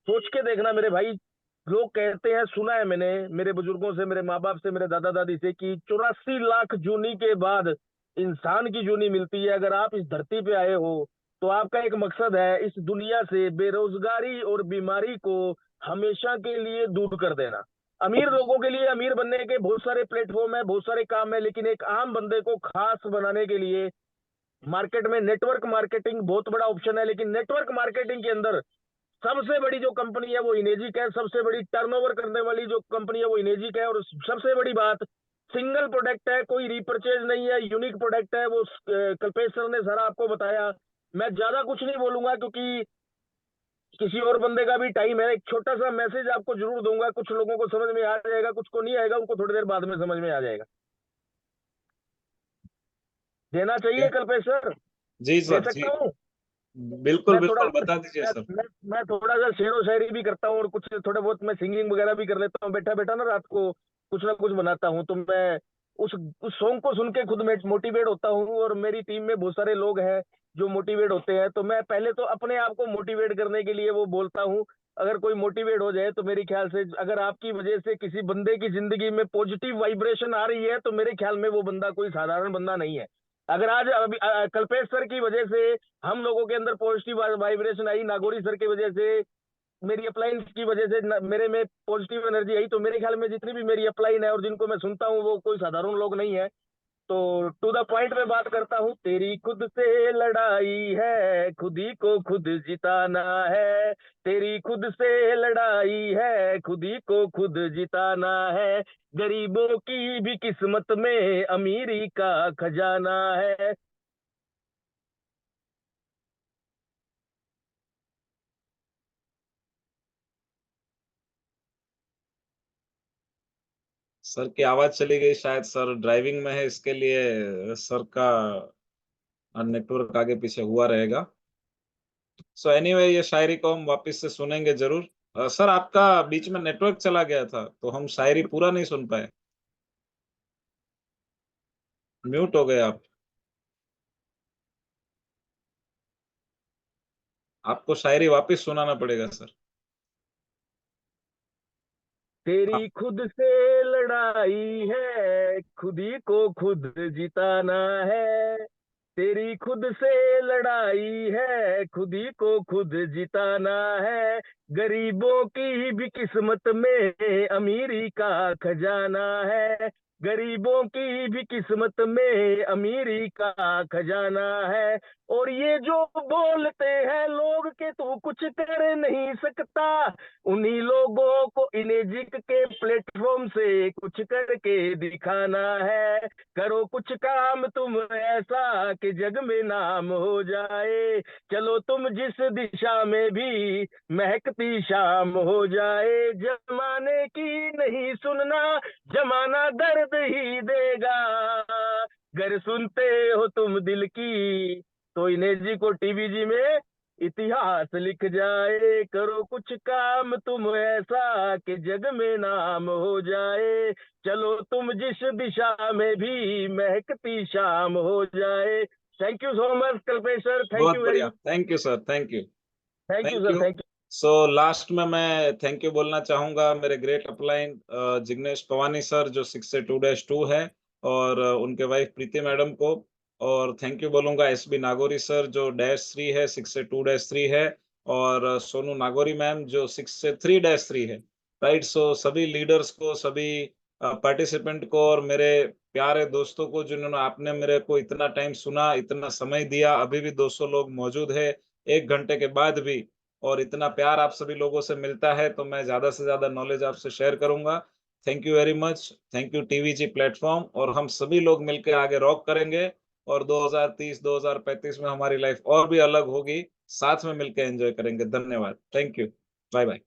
सोच के देखना मेरे भाई, लोग कहते हैं, सुना है मैंने मेरे बुजुर्गों से, मेरे माँ बाप से, मेरे दादा दादी से, कि 84 लाख जूनी के बाद इंसान की जूनी मिलती है। अगर आप इस धरती पे आए हो तो आपका एक मकसद है इस दुनिया से बेरोजगारी और बीमारी को हमेशा के लिए दूर कर देना। अमीर लोगों के लिए अमीर बनने के बहुत सारे प्लेटफॉर्म है, बहुत सारे काम है, लेकिन एक आम बंदे को खास बनाने के लिए मार्केट में नेटवर्क मार्केटिंग बहुत बड़ा ऑप्शन है। लेकिन नेटवर्क मार्केटिंग के अंदर सबसे बड़ी जो कंपनी है वो इनेजिक है, सबसे बड़ी टर्नओवर करने वाली जो कंपनी है वो इनेजिक है। और सबसे बड़ी बात, सिंगल प्रोडक्ट है, कोई रिपर्चेज नहीं है, यूनिक प्रोडक्ट है। वो कल्पेश सर ने सारा आपको बताया। मैं ज्यादा कुछ नहीं बोलूंगा, क्योंकि किसी और बंदे का भी टाइम है। एक छोटा सा मैसेज आपको जरूर दूंगा, कुछ लोगों को समझ में आ जाएगा, कुछ को नहीं आएगा, उनको थोड़ी देर बाद में समझ में आ जाएगा। देना चाहिए कल्पेश सर, जी दे सर, जी। सकता हूँ। बिल्कुल, मैं थोड़ा बिल्कुल बता दीजिए मैं, सर। मैं थोड़ा सा शेरो शायरी भी करता हूँ, और कुछ थोड़ा बहुत मैं सिंगिंग वगैरह भी कर लेता हूँ। बैठा बैठा ना रात को कुछ ना कुछ बनाता हूँ, तो मैं उस सॉन्ग को सुन के खुद मोटिवेट होता हूँ। और मेरी टीम में बहुत सारे लोग हैं जो मोटिवेट होते हैं, तो मैं पहले तो अपने आप को मोटिवेट करने के लिए वो बोलता हूँ। अगर कोई मोटिवेट हो जाए तो मेरे ख्याल से, अगर आपकी वजह से किसी बंदे की जिंदगी में पॉजिटिव वाइब्रेशन आ रही है, तो मेरे ख्याल में वो बंदा कोई साधारण बंदा नहीं है। अगर आज अभी कल्पेश सर की वजह से हम लोगों के अंदर पॉजिटिव वाइब्रेशन आई, नागौरी सर की वजह से, मेरी अपलाइन की वजह से मेरे में पॉजिटिव एनर्जी आई, तो मेरे ख्याल में जितनी भी मेरी अपलाइन है और जिनको मैं सुनता हूँ वो कोई साधारण लोग नहीं है। तो टू द पॉइंट में बात करता हूँ, तेरी खुद से लड़ाई है, खुद ही को खुद जिताना है। तेरी खुद से लड़ाई है, खुद ही को खुद जिताना है। गरीबों की भी किस्मत में अमीरी का खजाना है। सर की आवाज चली गई, शायद सर ड्राइविंग में है, इसके लिए सर का नेटवर्क आगे पीछे हुआ रहेगा। सो एनीवे, ये शायरी को हम वापस से सुनेंगे जरूर। सर आपका बीच में नेटवर्क चला गया था, तो हम शायरी पूरा नहीं सुन पाए। म्यूट हो गए आप। आपको शायरी वापस सुनाना पड़ेगा सर। तेरी खुद से लड़ाई है, खुद ही को खुद जिताना है। तेरी खुद से लड़ाई है, खुद ही को खुद जिताना है। गरीबों की भी किस्मत में अमीरी का खजाना है। गरीबों की भी किस्मत में अमीरी का खजाना है। और ये जो बोलते हैं लोग के तू कुछ कर नहीं सकता, उन्हीं लोगों को इनेजिक के प्लेटफॉर्म से कुछ करके दिखाना है। करो कुछ काम तुम ऐसा कि जग में नाम हो जाए। चलो तुम जिस दिशा में भी महकती शाम हो जाए। जमाने की नहीं सुनना, जमाना दर्द ही देगा। अगर सुनते हो तुम दिल की, तो इनेजी को टीवीजी में इतिहास लिख जाए। करो कुछ काम तुम ऐसा कि जग में नाम हो जाए। चलो तुम जिस दिशा में भी महकती शाम हो जाए। Thank you so much Kalpesh sir, thank बहुत यू वेरी बढ़िया, much. Thank you sir, thank you. Thank you thank sir, you. Thank you. So last में मैं थैंक यू बोलना चाहूंगा मेरे ग्रेट अपलाइन जिग्नेश पवानी सर जो 6 से 2-2 है, और उनके वाइफ प्रीति मैडम को। और थैंक यू बोलूंगा एसबी नागौरी सर जो -3 है, 6 से 2-3 है, और सोनू नागौरी मैम जो 6 से 3-3 है। राइट, सो सभी लीडर्स को, सभी पार्टिसिपेंट को, और मेरे प्यारे दोस्तों को जिन्होंने आपने मेरे को इतना टाइम सुना, इतना समय दिया। अभी भी 200 लोग मौजूद है 1 घंटे के बाद भी, और इतना प्यार आप सभी लोगों से मिलता है तो मैं ज़्यादा से ज़्यादा नॉलेज आपसे शेयर करूँगा। Thank you very much. Thank you TVG platform, और हम सभी लोग मिलके आगे रॉक करेंगे, और 2030, 2035 में हमारी लाइफ़ और भी अलग होगी। साथ में मिलके एन्जॉय करेंगे। धन्यवाद। Thank you. बाय-बाय।